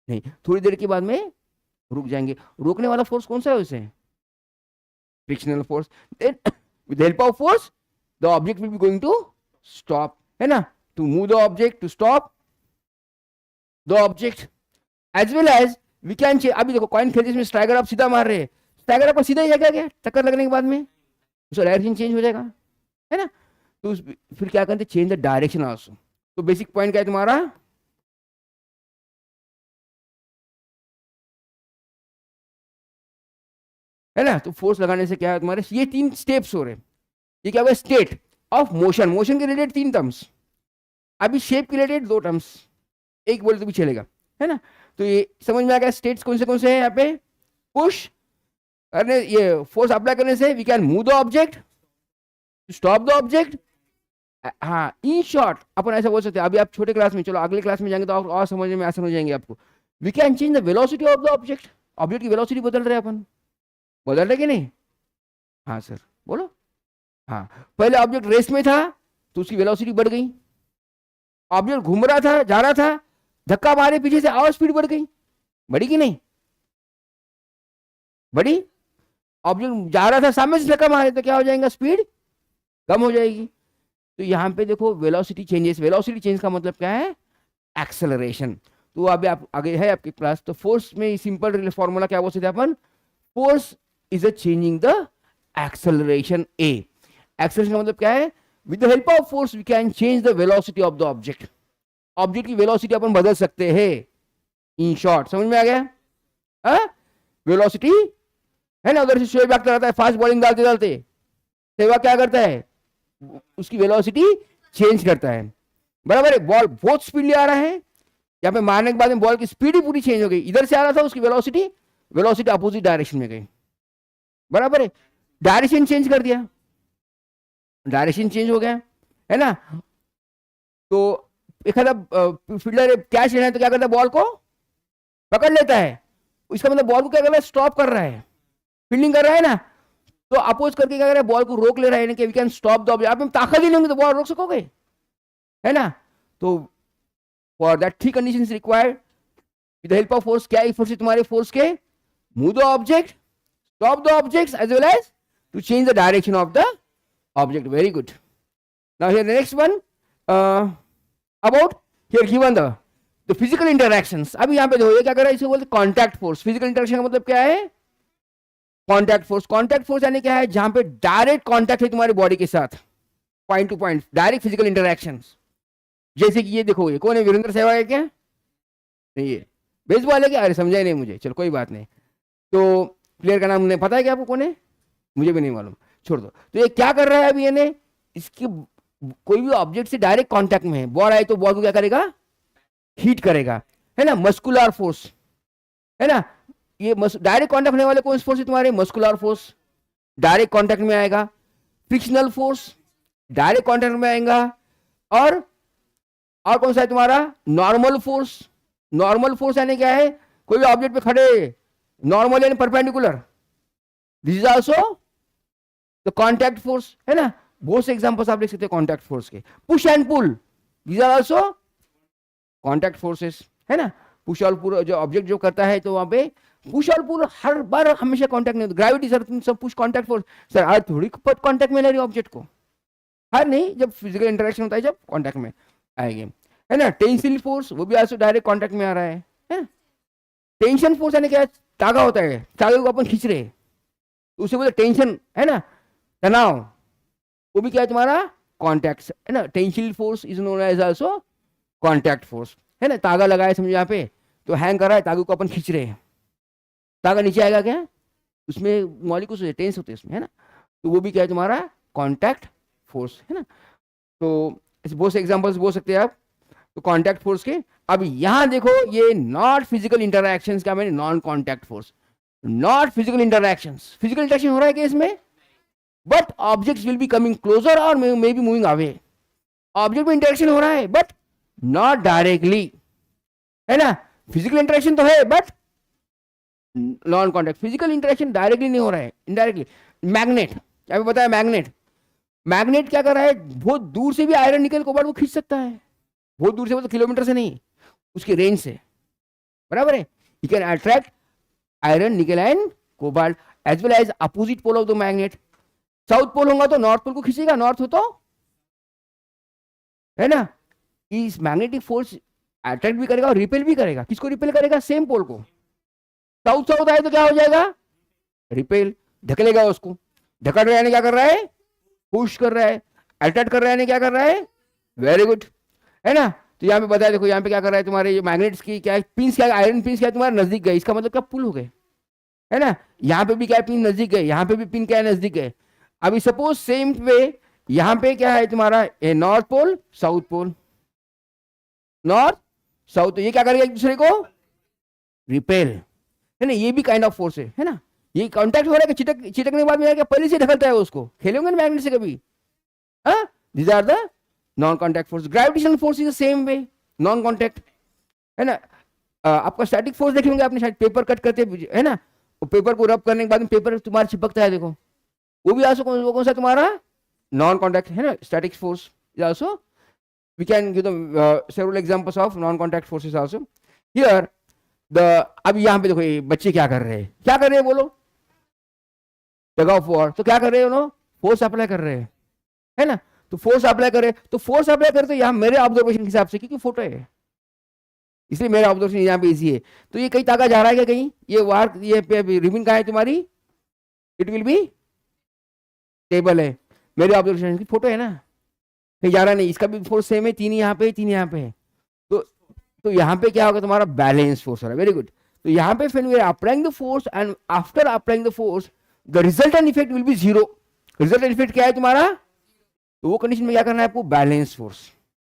नहीं, थोड़ी देर के बाद में रुक जाएंगे। रोकने वाला फोर्स कौन सा है वैसे, frictional force. Then with help of force the object will be going to stop, है ना, to move the object, to stop the object as well as we can change. अभी देखो कॉइन खेलते इसमें स्ट्राइकर आप सीधा मार रहे हैं, स्ट्राइकर आपको सीधा ही जाएगा क्या, टक्कर लगने के बाद में उसका डायरेक्शन चेंज हो जाएगा, है ना। तो फिर क्या करते, चेंज द डायरेक्शन आल्सो। तो बेसिक पॉइंट क्या है तुम्हारा, है ना। तो फोर्स लगाने से क्या है तुम्हारे, ये 3 स्टेप्स हो रहे हैं। ये क्या हुआ, स्टेट ऑफ मोशन, मोशन के रिलेटेड 3 टर्म्स, अभी शेप के रिलेटेड 2 टर्म्स, एक बोले तो भी चलेगा, है ना। तो ये समझ में आ गया स्टेट्स कौन से हैं यहाँ पे। पुश करने, ये फोर्स अप्लाई करने से we can move the object, stop the object. हाँ, इन शॉर्ट अपन ऐसा बोल सकते हैं। अभी आप छोटे क्लास में, चलो अगले क्लास में जाएंगे तो आप और समझने में आसान हो जाएंगे आपको। We can change the velocity of the object, object की वेलोसिटी बदल रहे हैं अपन, बदल रहे कि नहीं, हाँ सर बोलो। हाँ, पहले ऑब्जेक्ट रेस में था तो उसकी वेलोसिटी बढ़ गई, ऑब्जेक्ट घूम रहा था, जा रहा था, धक्का मारे पीछे से, और स्पीड बढ़ गई, बढ़ी कि नहीं, बढ़ी। ऑब्जेक्ट जा रहा था, सामने से धक्का मारे तो क्या हो जाएगा, स्पीड कम हो जाएगी। तो यहाँ पे देखो वेलोसिटी चेंजेस, वेलोसिटी चेंज का मतलब क्या है, एक्सेलरेशन। तो अभी आप आगे है आपकी क्लास। तो फोर्स में सिंपल फॉर्मूला क्या बोल सकते हैं अपन, force is a changing the acceleration a. Acceleration का मतलब क्या है, with the help of force we can change the velocity of the object, object की वेलोसिटी अपन बदल सकते हैं। इन शॉर्ट समझ में आ गया, वेलोसिटी, है ना। उधर से शोएब अख्तर आता है फास्ट बॉलिंग डालते डालते, सहवाग क्या करता है, उसकी वेलोसिटी चेंज करता है, बराबर है। बॉल बहुत स्पीड ले आ रहा है, यहाँ पे मारने के बाद में बॉल की स्पीड ही पूरी चेंज हो गई, इधर से आ रहा था उसकी वेलोसिटी अपोजिट डायरेक्शन में गई, बराबर है। डायरेक्शन चेंज कर दिया, डायरेक्शन चेंज हो गया, है ना। तो एक फील्डर कैच लेना है तो क्या करता है, बॉल को पकड़ लेता है, इसका मतलब बॉल को क्या कर रहा है, स्टॉप कर रहा है, फील्डिंग कर रहा है ना। तो अपोज करके क्या कर रहा है, बॉल को रोक ले रहा है, कि we can stop the object. आप ताकत ही नहीं होंगे तो बॉल रोक सकोगे, है ना। तो for that 3 conditions required, with the help of force, क्या फोर्स है तुम्हारे, फोर्स के move the object, stop the objects as well as to change the direction of the object. Very good. Now here the next one about, here given the physical interactions. अभी यहाँ पे देखो ये क्या कर रहा है, इसे बोलते हैं कॉन्टैक्ट फोर्स। फिजिकल इंटरैक्शन का मतलब क्या है, कॉन्टैक्ट फोर्स। कॉन्टैक्ट फोर्स यानी क्या है, जहां पे डायरेक्ट कॉन्टैक्ट है तुम्हारी बॉडी के साथ, point two point, direct physical interactions. जैसे कि ये देखो, ये कौन है, वीरेंद्र सहवाग है क्या, नहीं ये बेसबॉल है क्या, अरे समझा ही नहीं मुझे, चलो कोई बात नहीं। तो प्लेयर का नाम नहीं पता है क्या आपको, कौन है, मुझे भी नहीं मालूम, छोड़ दो। तो ये क्या कर रहा है अभी, ये इसकी कोई भी ऑब्जेक्ट से डायरेक्ट कॉन्टैक्ट में है, बॉल आए तो बॉल को क्या करेगा, हीट करेगा, है ना, मस्कुलर फोर्स, है ना। ये डायरेक्ट कॉन्टैक्ट होने वाले कौन से फोर्स है तुम्हारे, मस्कुलर फोर्स डायरेक्ट कॉन्टैक्ट में आएगा, फ्रिक्शनल फोर्स डायरेक्ट कॉन्टैक्ट में आएगा, और कौन सा है तुम्हारा, नॉर्मल फोर्स। नॉर्मल फोर्स यानी क्या है, कोई भी ऑब्जेक्ट पे खड़े, नॉर्मल यानी perpendicular, this is also the contact force, है ना। बहुत से एग्जांपल्स आप देख सकते हैं कॉन्टैक्ट फोर्स के। Push and pull, these are also contact forces, है ना। पुश और पुल जो ऑब्जेक्ट जो करता है, तो वहां पे पुश और पुल हर बार हमेशा कांटेक्ट नहीं होता। ग्रेविटी सर तुम सब पुश कांटेक्ट फोर्स, सर अर्थ थोड़ी कांटेक्ट में ले रही ऑब्जेक्ट को, हर नहीं, जब फिजिकल इंटरेक्शन होता है जब कांटेक्ट में आएंगे, है ना। टेंसिल फोर्स वो भी आल्सो डायरेक्ट कांटेक्ट में आ रहा है। टेंशन फोर्स यानी क्या, धागा होता है, धागे को अपन खींच रहे हैं तो उसे बोलते टेंशन, है ना, तनाव, वो भी क्या है तुम्हारा, कॉन्टैक्ट, है ना। Tensile force is known as also contact force, है ना। तागा लगाया समझो यहाँ पे, तो हैंग कर रहा है, तागे को अपन खींच रहे हैं, तागा नीचे आएगा क्या, उसमें मॉलिक्यूल्स टेंस होते हैं उसमें, है ना, तो वो भी क्या है तुम्हारा कॉन्टैक्ट फोर्स, है ना। तो ऐसे बहुत से एग्जांपल्स बोल सकते हैं आप तो कॉन्टैक्ट फोर्स के। अब यहाँ देखो ये नॉट फिजिकल इंटरैक्शंस का मैंने non contact force, not physical interactions, physical interaction हो रहा है केस में but objects will be coming closer और may be moving away, object में इंटरेक्शन हो रहा है बट नॉट डायरेक्टली, है ना, फिजिकल इंटरेक्शन तो है but non contact, physical interaction directly नहीं हो रहा है, इनडायरेक्टली। मैग्नेट, क्या बताया, मैग्नेट, मैग्नेट क्या कर रहा है, बहुत दूर से भी आयरन निकल कोबाल्ट को खींच सकता है, बहुत दूर से, मतलब किलोमीटर से नहीं, उसकी रेंज से, बराबर है। You can attract iron, nickel and cobalt as well as opposite pole of the magnet. South pole होगा तो नॉर्थ पोल को खींचेगा, नॉर्थ हो तो, है ना। इस मैग्नेटिक फोर्स अट्रैक्ट भी करेगा और रिपेल भी करेगा, किसको रिपेल करेगा, सेम पोल को। साउथ साउथ आए तो क्या हो जाएगा, रिपेल, ढकेलेगा उसको, ढकल रहा है क्या कर रहा है, पुश कर रहा है, अट्रैक्ट कर रहा है क्या कर रहा है, वेरी गुड, है ना। तो यहाँ पे बताया, देखो यहाँ पे क्या कर रहा है, तुम्हारे ये मैग्नेट्स की क्या पिंस, क्या आयरन पिंस क्या तुम्हारे नजदीक गए, इसका मतलब क्या पुल हो गए, है ना। यहाँ पे भी क्या पिन नजदीक गए, यहाँ पे भी पिन क्या है नजदीक गए। अभी सपोज सेम वे यहाँ पे क्या है तुम्हारा north pole south pole, north south, तो ये क्या करेगा एक दूसरे को रिपेल, है ना, ये भी काइंड ऑफ फोर्स है ना। ये कांटेक्ट हो रहा है कि चिटकने के बाद में क्या पहले से ढकलता है उसको, खेले होंगे ना मैग्नेट से कभी, हाँ, these are the non contact force. Gravitational force is the same way, non contact, है ना। आपका स्टैटिक फोर्स देखे होंगे आपने शायद, पेपर कट करते है ना, पेपर को रब करने के बाद में पेपर तुम्हारा चिपकता है, देखो वो भी आल्सो कौन सा तुम्हारा नॉन कॉन्टैक्ट, है ना, static force is also, we can give them several examples of non-contact forces also here the। अब यहाँ पे देखो ये बच्चे क्या कर रहे हैं, क्या कर रहे हैं बोलो, टग ऑफ वॉर, तो क्या कर रहे हैं उन्होंने, फोर्स अप्लाई कर रहे हैं, है ना। तो फोर्स अप्लाई कर रहे हैं, तो फोर्स अप्लाई करते यहाँ मेरे ऑब्जर्वेशन के हिसाब से, क्योंकि फोटो है इसलिए मेरा ऑब्जर्वेशन यहाँ पे इजी है। तो ये कहीं ताका जा रहा है क्या, कहीं ये वार, ये रिबिन कहाँ है तुम्हारी, इट विल बी टेबल है, मेरे ऑब्जर्वेशन की फोटो है ना, कहीं जा रहा नहीं, इसका भी फोर्स सेम है, तीन यहाँ पे, तीन यहाँ पे है, तो यहाँ पे क्या होगा तुम्हारा बैलेंस फोर्स हो रहा है, वेरी गुड। तो यहाँ पे when we are applying the force and after applying the force the resultant effect will be zero। resultant effect क्या है तुम्हारा, तो वो कंडीशन में क्या करना है आपको, बैलेंस फोर्स,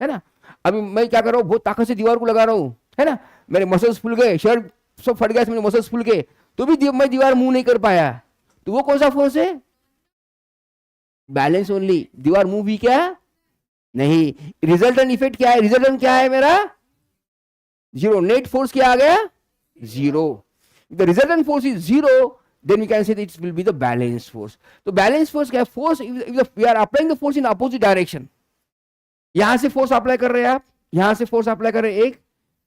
है ना। अभी मैं क्या कर रहा हूँ, बहुत ताकत से दीवार को लगा रहा हूँ, है ना, मेरे मसल्स फूल गए, शर्ट सब फट गया, मेरे मसल्स फूल गए, तो भी मैं दीवार मूव नहीं कर पाया, तो वो कौन सा फोर्स है, बैलेंस ओनली, दीवार मूव भी क्या नहीं। रिजल्टेंट इफेक्ट क्या है, रिजल्टेंट क्या है मेरा जीरो, नेट फोर्स क्या आ गया zero, the resultant force is zero, then we can say that it will be the balance force। तो बैलेंस फोर्स क्या है, force we are applying the force in opposite direction, यहां से force apply कर रहे हैं आप, यहां से फोर्स अप्लाई कर रहे हैं एक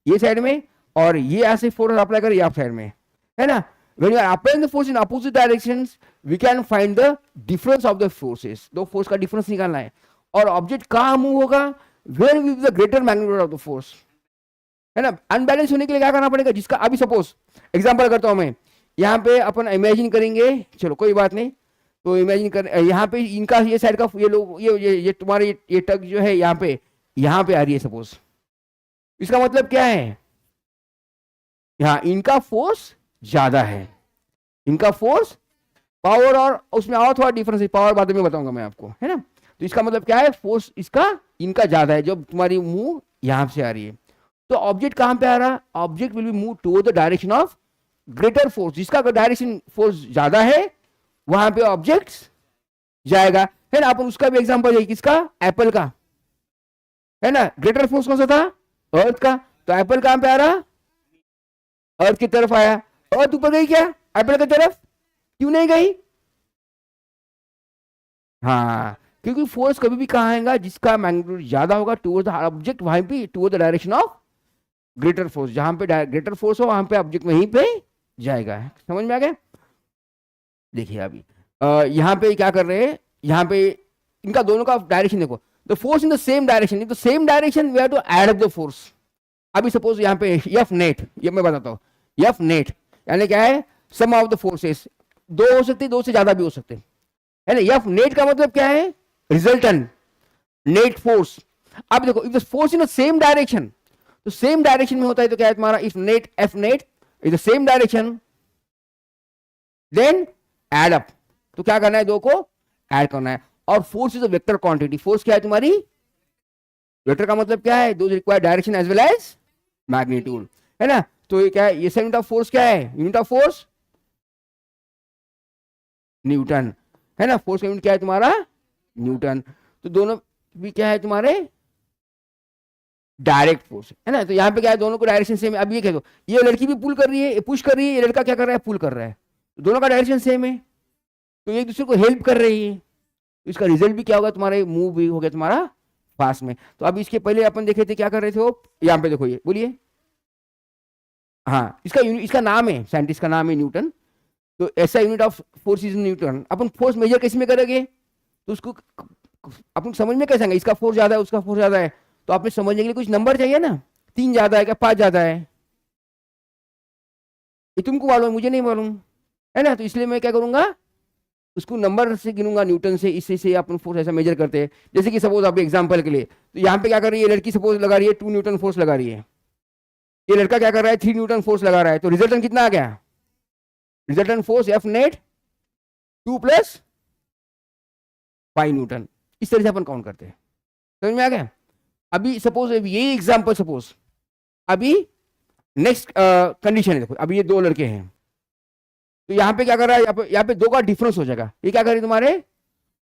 ये साइड में, और ये यहां से फोर्स अप्लाई कर रहे हैं आप साइड में, है ना। when you are applying the force in opposite directions we can find the difference of the forces, दो फोर्स का डिफरेंस निकालना है, और ऑब्जेक्ट कहां मूव होगा, where will be the greater magnitude of the force, है ना। अनबैलेंस होने के लिए क्या करना पड़ेगा, जिसका अभी सपोज एग्जांपल करता हूं मैं, यहाँ पे अपन इमेजिन करेंगे, चलो कोई बात नहीं, तो इमेजिन कर यहाँ पे इनका ये साइड का ये लोग ये तुम्हारे ये टग जो है यहाँ पे आ रही है सपोज, इसका मतलब क्या है, यहाँ इनका फोर्स ज्यादा है, इनका फोर्स पावर, और उसमें और थोड़ा डिफरेंस है, पावर बाद में बताऊंगा मैं आपको, है ना। तो इसका मतलब क्या है, फोर्स इसका इनका ज्यादा है, जब तुम्हारी मूव यहां से आ रही है, तो ऑब्जेक्ट कहां पे आ रहा है, object will B move toward the direction of greater force, जिसका डायरेक्शन फोर्स ज्यादा है वहां पे ऑब्जेक्ट जाएगा, है ना। अपन उसका भी एग्जांपल है, किसका, एप्पल का, है ना। ग्रेटर फोर्स कौन सा था, अर्थ का, तो एप्पल कहां पे आ रहा, अर्थ की तरफ आया, अर्थ ऊपर गई क्या एप्पल की तरफ, क्यों नहीं गई, हाँ, क्योंकि फोर्स कभी भी कहां आएगा, जिसका मैग्नीट्यूड ज्यादा होगा टुवर्ड्स द ऑब्जेक्ट, वहीं पे toward the direction of greater force, जहां पे ग्रेटर फोर्स हो वहां पे ऑब्जेक्ट वहीं पे जाएगा, समझ में आ गया। देखिए अभी यहाँ पे क्या कर रहे हैं, यहाँ पे इनका दोनों का डायरेक्शन देखो, the force in the same direction, in the same direction we have to add up the force. अभी सपोज यहाँ पे एफ नेट, ये मैं बताता हूँ, एफ नेट यानी क्या है, सम ऑफ द फोर्सेस, दो हो सकते, दो से ज्यादा भी हो सकते, है ना। एफ नेट का मतलब क्या है, रिजल्टेंट नेट फोर्स। अब देखो if the force in the same direction, तो सेम डायरेक्शन में होता है तो क्या है तुम्हारा, if net F net is the same direction, then add up, तो क्या करना है, दो को ऐड करना है। और force is a vector quantity, force क्या है तुम्हारी, वेक्टर का मतलब क्या है, दो require direction as well as magnitude, है ना। तो ये क्या है, ये यूनिट ऑफ फोर्स क्या है, यूनिट ऑफ फोर्स न्यूटन, है ना। फोर्स का यूनिट क्या है तुम्हारा, न्यूटन। तो दोनों भी क्या है तुम्हारे डायरेक्ट फोर्स, है ना। तो यहाँ पे क्या है, दोनों को डायरेक्शन सेम है। अब ये कह दो, ये लड़की भी पुल कर रही है, ये पुश कर रही है, ये लड़का क्या कर रहा है, पुल कर रहा है, तो दोनों का डायरेक्शन सेम है, तो एक दूसरे को हेल्प कर रही है। तो इसका रिजल्ट भी क्या होगा, तुम्हारे मूव भी हो गया तुम्हारा फास्ट में। तो अब इसके पहले अपन देखे थे क्या कर रहे थे वो, यहाँ पे देखो, ये बोलिए, हाँ इसका नाम है, साइंटिस्ट का नाम है न्यूटन। तो ऐसा unit of force is newton. अपन फोर्स मेजर किस में करेंगे, तो उसको अपन समझ में कैसे आएंगे, इसका फोर्स ज्यादा है, उसका फोर्स ज्यादा है, तो आपने समझने के लिए कुछ नंबर चाहिए ना, 3 ज्यादा है क्या 5 ज्यादा है, ये तुमको मालूम है, मुझे नहीं मालूम, है ना। तो इसलिए मैं क्या करूंगा, उसको नंबर से गिनूंगा, न्यूटन से, इससे से अपन फोर्स ऐसा मेजर करते हैं। जैसे कि सपोज आप एग्जांपल के लिए, तो यहाँ पे क्या कर रही है, लड़की सपोज लगा रही है 2 न्यूटन फोर्स लगा रही है, ये लड़का क्या कर रहा है 3 न्यूटन फोर्स लगा रहा है, तो रिजल्टेंट कितना आ गया, resultant force F net 2 + 5 Newton. इस तरह से अपन काउंट करते हैं, समझ में आ गया। अभी सपोज यही एग्जांपल, सपोज अभी नेक्स्ट कंडीशन है, देखो अभी ये 2 लड़के हैं, तो यहाँ पे क्या कर रहा है, यहाँ पे 2 का डिफरेंस हो जाएगा, ये क्या करे तुम्हारे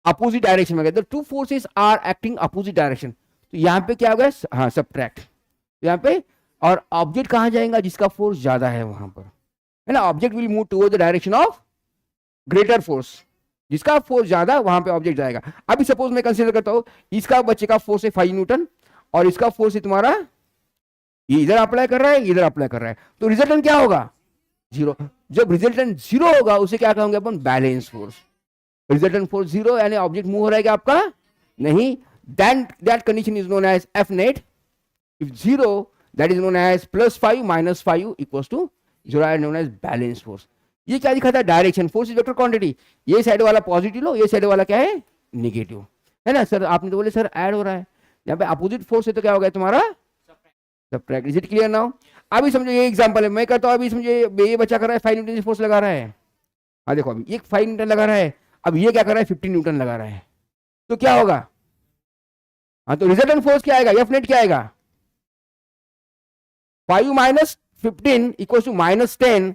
अपोजिट डायरेक्शन में गए, 2 forces are acting opposite direction, तो यहाँ पे क्या होगा, हाँ सबट्रैक्ट, तो यहाँ पे, और ऑब्जेक्ट कहाँ जाएगा, जिसका फोर्स ज्यादा है वहां पर, है ना। Object will move toward the direction of greater force, जिसका फोर्स ज्यादा वहां पे ऑब्जेक्ट जाएगा। अभी सपोज मैं कंसीडर करता हूं, इसका बच्चे का फोर्स है 5 न्यूटन, और इसका फोर्स है तुम्हारा, ये इधर अप्लाई कर रहा है, इधर अप्लाई कर रहा है, तो रिजल्टेंट क्या होगा, 0। जब रिजल्टेंट 0 होगा उसे क्या कहोगे अपन, बैलेंस फोर्स। रिजल्टेंट फोर्स 0 यानी ऑब्जेक्ट मूव हो रहा है क्या आपका, नहीं, then that condition is known as F net. If 0, that is known as +5 - 5 equals to 0 and known as balance force. ये क्या दिखाता है, direction, force is vector quantity, ये साइड वाला पॉजिटिव लो, ये साइड वाला क्या है नेगेटिव, है ना। सर आपने तो बोले सर ऐड हो रहा है, यहाँ पे अपोजिट फोर्स है तो क्या हो गया तुम्हारा subtract. Is it clear now. अभी समझो ये एग्जांपल है, मैं करता हूँ, अभी समझो ये बच्चा कर रहा है 5 न्यूटन से फोर्स लगा रहा है, हाँ देखो अभी ये 5 न्यूटन लगा रहा है, अब ये क्या कर रहा है 15 न्यूटन लगा रहा है, तो क्या होगा, हाँ तो रिजल्टेंट फोर्स क्या आएगा, एफ नेट क्या आएगा, 5 - 15 इक्वल टू -10।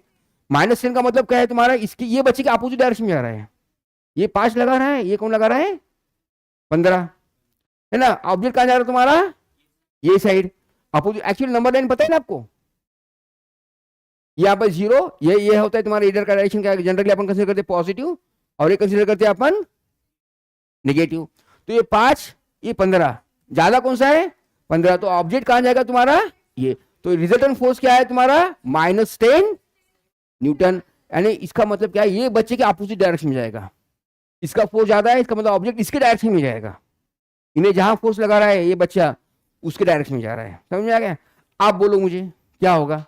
-10 का मतलब क्या है तुम्हारा, इसकी ये बच्चे के अपोजिट डायरेक्शन में जा रहा है, ये 5 लगा रहा है, ये कौन लगा रहा है 15, है ना। ऑब्जेक्ट कहां जा रहा है तुम्हारा, ये side opposite, actually number line पता है ना आपको, यहाँ पर 0, ये होता है तुम्हारा इधर का डायरेक्शन, क्या जनरली अपन कंसीडर करते हैं पॉजिटिव, और ये कंसीडर करते हैं अपन नेगेटिव। तो ये 5, ये 15, ज्यादा कौन सा है 15, तो ऑब्जेक्ट कहां जाएगा तुम्हारा ये, तो रिजल्टेंट फोर्स क्या है तुम्हारा -10 न्यूटन, यानी इसका मतलब क्या है, ये बच्चे के अपोजिट डायरेक्शन में जाएगा, इसका फोर्स ज्यादा है, इसका मतलब ऑब्जेक्ट इसके डायरेक्शन में जाएगा, इन्हें जहां फोर्स लगा रहा है ये बच्चा उसके डायरेक्शन में जा रहा है, समझ में आ गया। आप बोलो मुझे क्या होगा,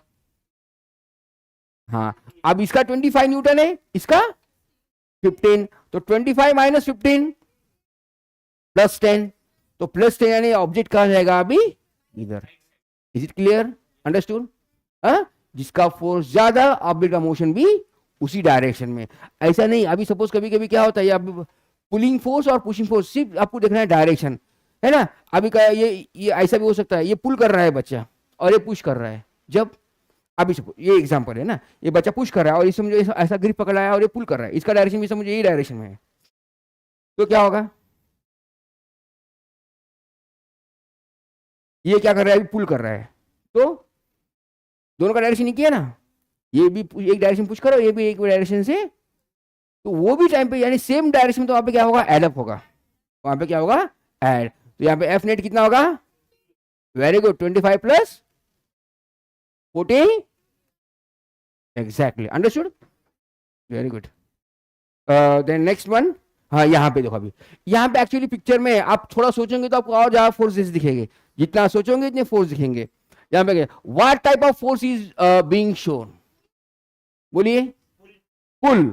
हाँ अब इसका 25 न्यूटन है, इसका 15, तो 25 - 15 + 10, तो +10 यानी ऑब्जेक्ट कहा जाएगा अभी इधर। Is it clear, understood. जिसका फोर्स ज्यादा ऑब्जेक्ट का मोशन भी उसी डायरेक्शन में, ऐसा नहीं। अभी सपोज कभी कभी क्या होता है, अब पुलिंग फोर्स और पुशिंग फोर्स, सिर्फ आपको देखना है डायरेक्शन, है ना। अभी क्या ये ऐसा भी हो सकता है, ये पुल कर रहा है बच्चा और ये पुश कर रहा है, जब अभी ये एग्जांपल है ना, ये बच्चा पुश कर रहा है और इसे मुझे ऐसा ग्रिप पकड़ा है और ये पुल कर रहा है, इसका डायरेक्शन भी समझो यही डायरेक्शन में है, तो क्या होगा, ये क्या कर रहा है, अभी पुल कर रहा है, तो दोनों का डायरेक्शन ही किया ना, ये भी एक डायरेक्शन पुश करो, ये भी एक डायरेक्शन से, तो वो भी टाइम पे यानी सेम डायरेक्शन में, तो वहां पे क्या होगा एड अप होगा, वहां पे क्या होगा ऐड, तो यहाँ पे एफ नेट कितना होगा, very good 25 + 14, exactly understood, very good. Then next one, हाँ यहाँ पे देखो, अभी यहाँ पे एक्चुअली पिक्चर में आप थोड़ा सोचेंगे तो आपको और ज्यादा फोर्सेस दिखेंगे, जितना सोचोगे इतने फोर्स दिखेंगे। यहाँ पे what type of force is being shown, बोलिए पुल,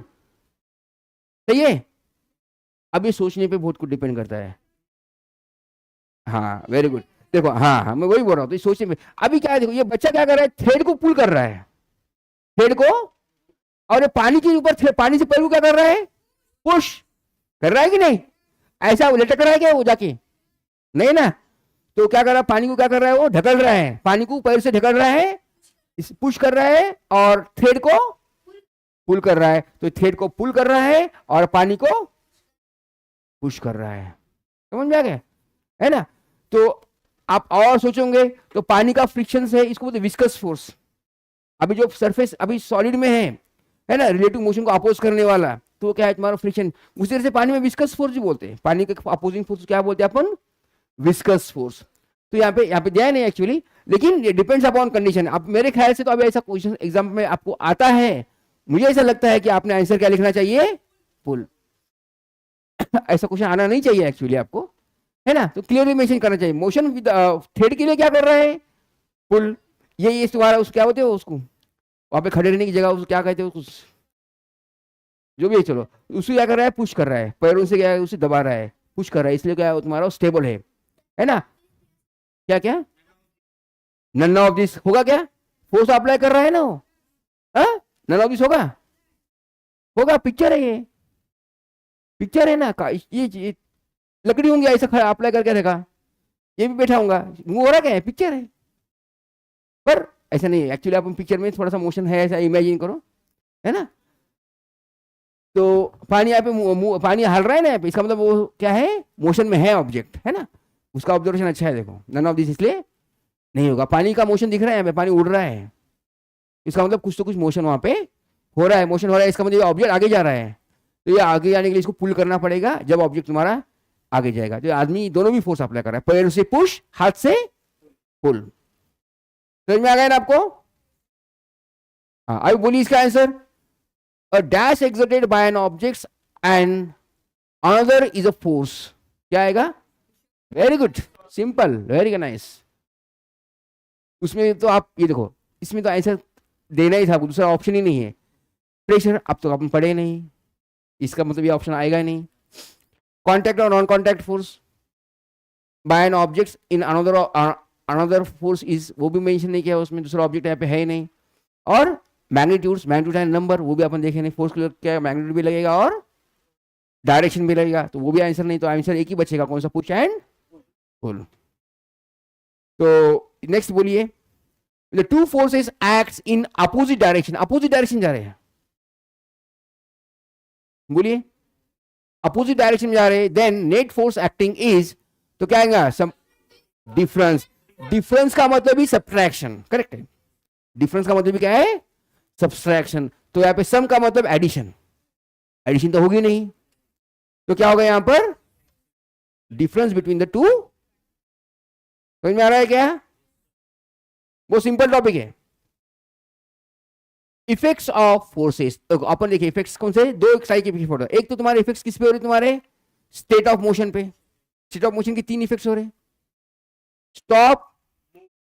सही है। अब ये सोचने पे बहुत कुछ डिपेंड करता है, हाँ वेरी गुड, देखो हाँ हाँ मैं वही बोल रहा हूँ, तो सोचने में अभी क्या है, देखो ये बच्चा क्या कर रहा है, थ्रेड को पुल कर रहा है, थ्रेड को और ये पानी के ऊपर पानी से पैर को क्या कर रहा है, पुश कर रहा है कि नहीं, ऐसा वो लटक रहा है क्या वो जाके, नहीं ना, तो क्या कर रहा है, पानी को क्या कर रहा है, वो ढकल रहा है, पानी को पैर से ढकल रहा है, पुश कर रहा है और थ्रेड को पुल कर रहा है, तो थ्रेड को पुल कर रहा है और पानी को पुश कर रहा है, समझ में आ गया, है ना। तो आप और सोचोगे तो पानी का फ्रिक्शन है, इसको बोलते विस्कस फोर्स। अभी जो सरफेस अभी सॉलिड में है ना, रिलेटिव मोशन को अपोज करने वाला, तो क्या है तुम्हारा फ्रिक्शन, उसी तरह से पानी में विस्कस फोर्स भी बोलते हैं, पानी के अपोजिंग फोर्स क्या बोलते हैं अपन, विस्कस फोर्स। तो यहाँ पे दिया नहीं एक्चुअली, लेकिन ये डिपेंड्स अपॉन कंडीशन। अब मेरे ख्याल से तो अभी ऐसा क्वेश्चन एग्जाम में आपको आता है, मुझे ऐसा लगता है कि आपने आंसर क्या लिखना चाहिए, पुल। ऐसा क्वेश्चन आना नहीं चाहिए एक्चुअली आपको, है ना, तो क्लियरली मेंशन करना चाहिए। मोशन विद थ्रेड के लिए क्या कर रहा है, पुल। ये तुम्हारा उस क्या बोलते हो उसको, वहां पे खड़े रहने की जगह उसको क्या कहते हो, जो भी है, चलो उसको क्या कर रहा है, पुश कर रहा है, पैरों से क्या है उसे दबा रहा है, पुश कर रहा है, इसलिए क्या है तुम्हारा स्टेबल है ना। क्या क्या नन ऑफ दिस होगा, क्या फोर्स अप्लाई कर रहा है ना वो, नन ऑफ दिस होगा, होगा, पिक्चर है, ये पिक्चर है ना, ये लकड़ी होंगी ऐसा खड़ा अप्लाई करके रखा, ये भी बैठा होगा, मुंह हो रहा क्या है, पिक्चर है, पर ऐसा नहीं है एक्चुअली। आप पिक्चर में थोड़ा सा मोशन है, ऐसा इमेजिन करो, है ना। तो पानी यहाँ पे पानी हल रहा है ना यहाँ पे, इसका मतलब वो क्या है, मोशन में है ऑब्जेक्ट, है ना, उसका ऑब्जर्वेशन अच्छा है। देखो नन ऑफ दिस इसलिए नहीं होगा, पानी का मोशन दिख रहा है यहाँ पे, पानी उड़ रहा है, इसका मतलब कुछ तो कुछ मोशन वहां पे हो रहा है, मोशन हो रहा है, इसका मतलब ऑब्जेक्ट आगे जा रहा है, तो ये आगे जाने के लिए इसको पुल करना पड़ेगा, जब ऑब्जेक्ट तुम्हारा आगे जाएगा। तो आदमी दोनों भी फोर्स अप्लाई कर रहा है, पैर से पुश, हाथ से पुल। समझ में आ गया ना आपको, हाँ। अभी बोलिए इसका answer, a dash exerted by an object and another is a force, क्या आएगा, very good, simple, very nice. उसमें तो आप ये देखो, इसमें तो आंसर देना ही था, दूसरा ऑप्शन ही नहीं है। प्रेशर अब तो अपन पढ़े नहीं, इसका मतलब ये ऑप्शन आएगा ही नहीं। कॉन्टैक्ट और non contact force by an object in another force is, वो भी मेंशन नहीं किया उसमें, दूसरा ऑब्जेक्ट यहाँ पे है ही नहीं। और मैग्नीट्यूड्स, मैग्नीट्यूड एंड नंबर, वो भी अपन देखे नहीं, फोर्स क्या मैग्नीट्यूड भी लगेगा और डायरेक्शन भी लगेगा, तो वो भी आंसर नहीं, तो आंसर एक ही बचेगा, कौन सा, पुश एंड पुल। तो नेक्स्ट बोलिए, the two forces acts in opposite direction, opposite direction जा रहे हैं, बोलिए opposite direction में जा रहे हैं, then net force acting is, तो क्या आएगा, some difference, difference का मतलब भी subtraction, करेक्ट है, difference का मतलब भी क्या है, subtraction। तो यहाँ पे sum का मतलब addition, addition तो होगी नहीं, तो क्या होगा यहाँ पर, difference between the two। समझ में आ रहा है क्या, वो सिंपल टॉपिक है। इफेक्ट्स ऑफ फोर्सेस, तो अपन देखिए इफेक्ट्स कौन से, दो साइड के इफेक्ट, एक तो तुम्हारे इफेक्ट्स किस पे हो रहे, तुम्हारे स्टेट ऑफ मोशन पे, स्टेट ऑफ मोशन के तीन इफेक्ट्स हो रहे, stop,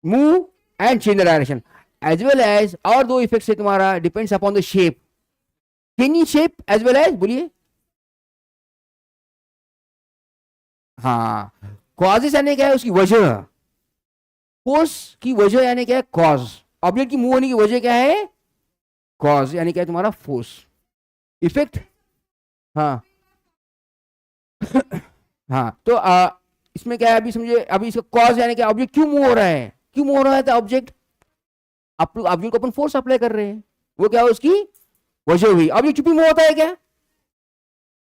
move and change direction, as well as और दो इफेक्ट्स है तुम्हारा, depends upon the shape, changing shape as well as, बोलिए, हाँ, कॉजेस यानी क्या है, उसकी वजह, फोर्स की वजह यानी क्या है, कॉज, ऑब्जेक्ट की मूव होने की वजह क्या है, कॉज यानी क्या है तुम्हारा फोर्स, इफेक्ट, हाँ। हाँ, तो इसमें क्या है, अभी समझिए, अभी इसका कॉज यानी क्या, ऑब्जेक्ट क्यों मूव हो रहा है, क्यों मूव हो रहा है तो ऑब्जेक्ट, ऑब्जेक्ट को अपन फोर्स अप्लाई कर रहे हैं, वो क्या है उसकी वजह हुई। ऑब्जेक्ट चुपी मूव होता है क्या,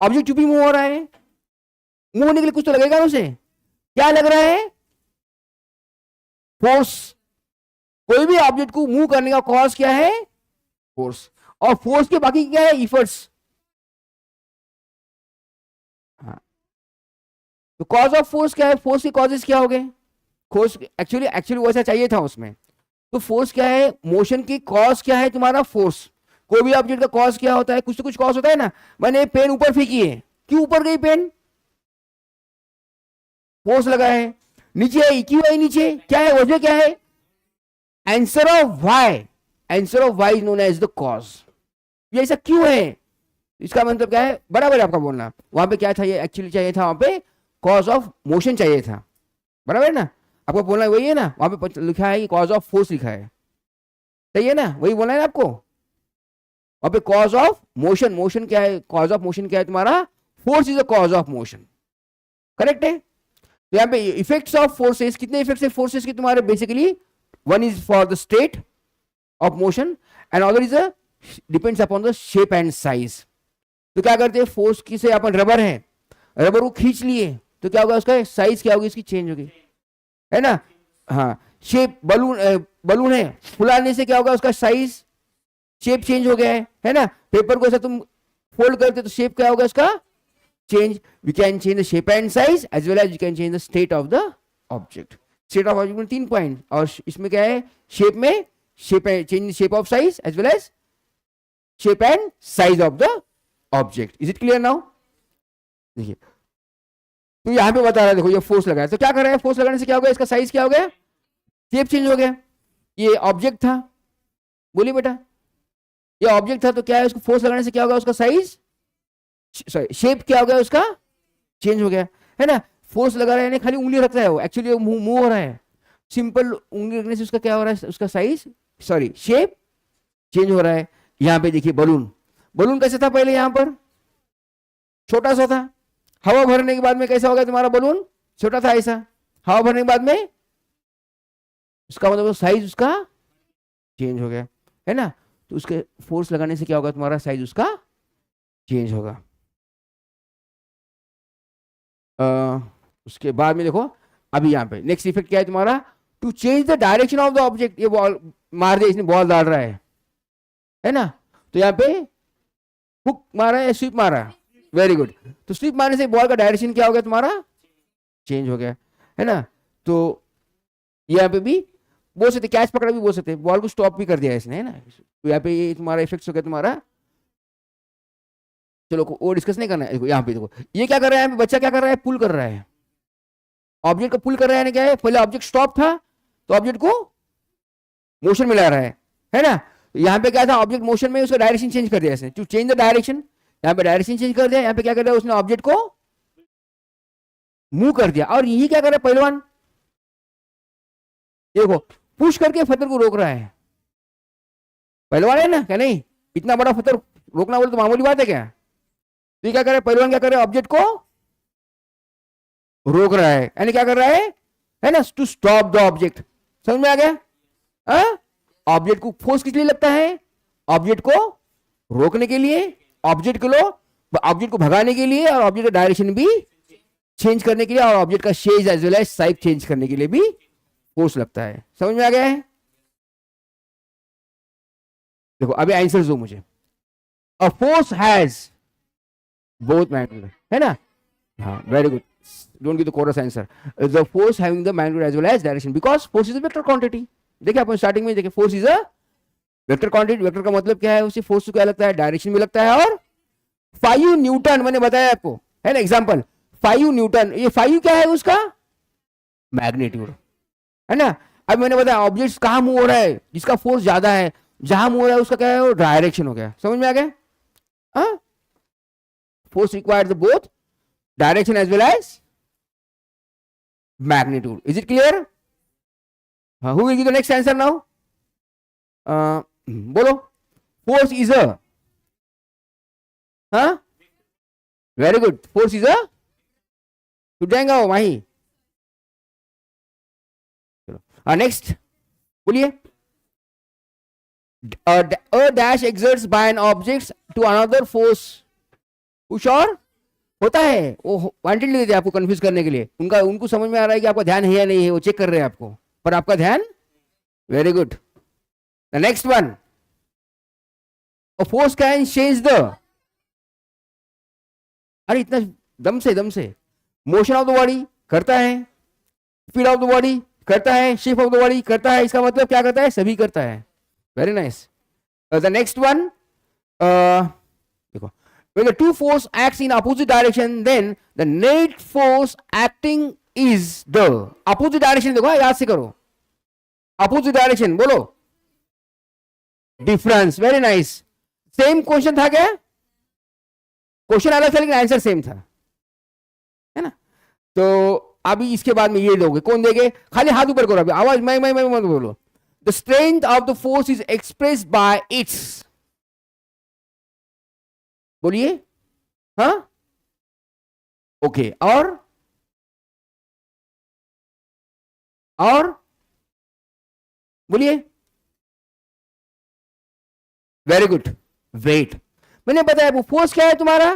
ऑब्जेक्ट चुपी मूव हो रहा है, मूव होने के लिए कुछ तो लगेगा उसे, क्या लग रहा है, फोर्स। कोई भी ऑब्जेक्ट को मूव करने का कॉज क्या है, फोर्स, और फोर्स के बाकी क्या है, इफर्ट्स। हाँ, तो कॉज ऑफ फोर्स क्या है, फोर्स के कॉजेस क्या हो गए, फोर्स एक्चुअली वैसा चाहिए था उसमें, तो फोर्स क्या है, मोशन की कॉज क्या है तुम्हारा, फोर्स। कोई भी ऑब्जेक्ट का कॉज क्या होता है, कुछ तो कुछ कॉज होता है ना, मैंने पेन ऊपर फेंकी है, क्यों ऊपर गई पेन, फोर्स लगा है, नीचे आई क्यों आई नीचे, क्या है वजह, क्या है, answer of why, answer of why is known as the cause. ये ऐसा क्यों है, इसका मतलब क्या है, बराबर आपका बोलना, वहां पे क्या चाहिए, एक्चुअली चाहिए था वहां पे कॉज ऑफ मोशन चाहिए था, बराबर ना, आपको बोलना वही है ना, वहां पे लिखा है कि कॉज ऑफ फोर्स लिखा है, सही है ना, वही बोलना है ना आपको। वहां पे कॉज ऑफ मोशन, मोशन क्या है, कॉज ऑफ मोशन क्या है तुम्हारा, force is the cause of motion, correct है। तो यहाँ पे इफेक्ट्स ऑफ फोर्सेस, कितने इफेक्ट्स है फोर्सेस के तुम्हारे, basically one is for the state of motion and other is depends upon the shape and size. तो क्या करते हैं, फोर्स की से अपन रबर है, रबर को खींच लिए तो क्या होगा, उसका साइज क्या होगी, इसकी चेंज होगी, है ना। हाँ, शेप, बलून है, फुलाने से क्या होगा, उसका साइज शेप चेंज हो गया है ना। पेपर को ऐसा तुम फोल्ड करते तो शेप क्या होगा उसका, change. We can change the shape and size as well as we can change the state of the object. State of object में 3 पॉइंट, और इसमें क्या है, शेप में shape, change shape of size as well as shape and size of the object. Is it clear now. देखिए तो यहां पे बता रहा है, देखो ये फोर्स लगाया, तो क्या कर रहा है, फोर्स लगाने से क्या हो गया, इसका साइज क्या हो गया, शेप चेंज हो गया। ये ऑब्जेक्ट था, बोलिए बेटा, ये ऑब्जेक्ट था, तो क्या है, उसको फोर्स लगाने से क्या होगा, उसका साइज, सॉरी शेप क्या हो गया, उसका चेंज हो गया, है ना। फोर्स लगा रहा है, खाली उंगली रख रहा है वो, एक्चुअली मूव हो रहा है, सिंपल उंगली रखने से उसका क्या हो रहा है, उसका साइज, सॉरी शेप चेंज हो रहा है। यहां पे देखिए बलून, बलून कैसे था पहले, यहां पर छोटा सा था, हवा भरने के बाद में कैसा हो गया तुम्हारा बलून, छोटा था ऐसा, हवा भरने के बाद में उसका मतलब साइज उसका चेंज हो गया, है ना। तो उसके फोर्स लगाने से क्या होगा, तुम्हारा साइज उसका चेंज होगा। उसके बाद में देखो अभी यहाँ पे नेक्स्ट इफेक्ट क्या है तुम्हारा, to change the direction of the object. ये बॉल मार दिया, इसने बॉल डाल रहा है ना। तो यहाँ पे हुक मारा है, स्वीप मारा है, वेरी गुड। तो स्वीप मारने से बॉल का डायरेक्शन क्या हो गया तुम्हारा, चेंज हो गया, है ना। तो यहाँ पे भी बोल सकते, कैच पकड़ा भी बोल सकते, बॉल को स्टॉप भी कर दिया इसने, है ना। तो यहाँ पे ये तुम्हारा इफेक्ट हो गया तुम्हारा। चलो वो डिस्कस नहीं करना है, देखो यहाँ पे देखो ये क्या कर रहा है, बच्चा क्या कर रहा है, पुल कर रहा है, ऑब्जेक्ट को पुल कर रहा है, क्या है, पहले ऑब्जेक्ट स्टॉप था तो ऑब्जेक्ट को मोशन में ला रहा है ना। तो यहाँ पे क्या था, ऑब्जेक्ट मोशन में, उसका डायरेक्शन चेंज कर दिया इसने, टू चेंज द डायरेक्शन, यहाँ पे डायरेक्शन चेंज कर दिया। यहाँ पे क्या कर दिया उसने, ऑब्जेक्ट को मूव कर दिया। और ये क्या कर रहा है पहलवान, देखो पुश करके पत्थर को रोक रहा है, पहलवान है ना, क्या नहीं, इतना बड़ा पत्थर रोकना बोले तो मामूली बात है क्या। तो क्या कर रहा है पहलवान, क्या कर रहा है, ऑब्जेक्ट को रोक रहा है, यानी क्या कर रहा है ना, टू स्टॉप द ऑब्जेक्ट। समझ में आ गया। ऑब्जेक्ट को फोर्स किस लिए लगता है, ऑब्जेक्ट को रोकने के लिए, ऑब्जेक्ट को भगाने के लिए, और ऑब्जेक्ट का डायरेक्शन भी चेंज करने के लिए, और ऑब्जेक्ट का shape as well as size change करने के लिए भी फोर्स लगता है। समझ में आ गया है। देखो अभी आंसर दो मुझे। A force has both magnitude, है ना। हाँ very good, don't give the chorus answer. The force having the magnitude as well as direction, because force is a vector quantity. देखिए अपन स्टार्टिंग में देखिए, force is a vector quantity. Vector का मतलब क्या है, उसे फोर्स को क्या लगता है, डायरेक्शन में लगता है। और 5 न्यूटन मैंने बताया आपको, है ना, एग्जांपल 5 न्यूटन, ये 5 क्या है उसका मैग्नीट्यूड, है ना। अब मैंने बताया ऑब्जेक्ट कहां मूव हो रहा है, जिसका फोर्स ज्यादा है, जहां मूव हो रहा है उसका क्या है, वो डायरेक्शन हो गया। समझ में आ गया। हाँ, force requires both direction as well as magnitude. Is it clear. Who will give the next answer now, बोलो। फोर्स इज अ, हाँ very good, force is a, टूट जाएगा वो माही। चलो नेक्स्ट बोलिए। A dash exerts by an object to another force push और होता है, वो क्वांटिटी देते हैं आपको कंफ्यूज करने के लिए। उनको समझ में आ रहा है कि आपका ध्यान है या नहीं है, वो चेक कर रहे हैं आपको, पर आपका ध्यान, very good. The next one, force can change the, अरे इतना दम से मोशन ऑफ द बॉडी करता है, स्पीड ऑफ द बॉडी करता है, शेप ऑफ द बॉडी करता है। इसका मतलब क्या करता है, सभी करता है। Very nice. The next one, देखो, when the two force acts in opposite direction, then the net force acting is the opposite direction। देखो याद से करो, opposite direction बोलो, difference. Very nice. Same question था क्या, क्वेश्चन अलग था लेकिन आंसर सेम था, है ना। तो अभी इसके बाद में ये दोगे, कौन देंगे, खाली हाथ ऊपर करो, अभी आवाज मैं मत बोलो। The strength of the force is expressed by its बोलिए, हाँ, ओके, और बोलिए, वेरी गुड, वेट। मैंने बताया वो फोर्स क्या है तुम्हारा,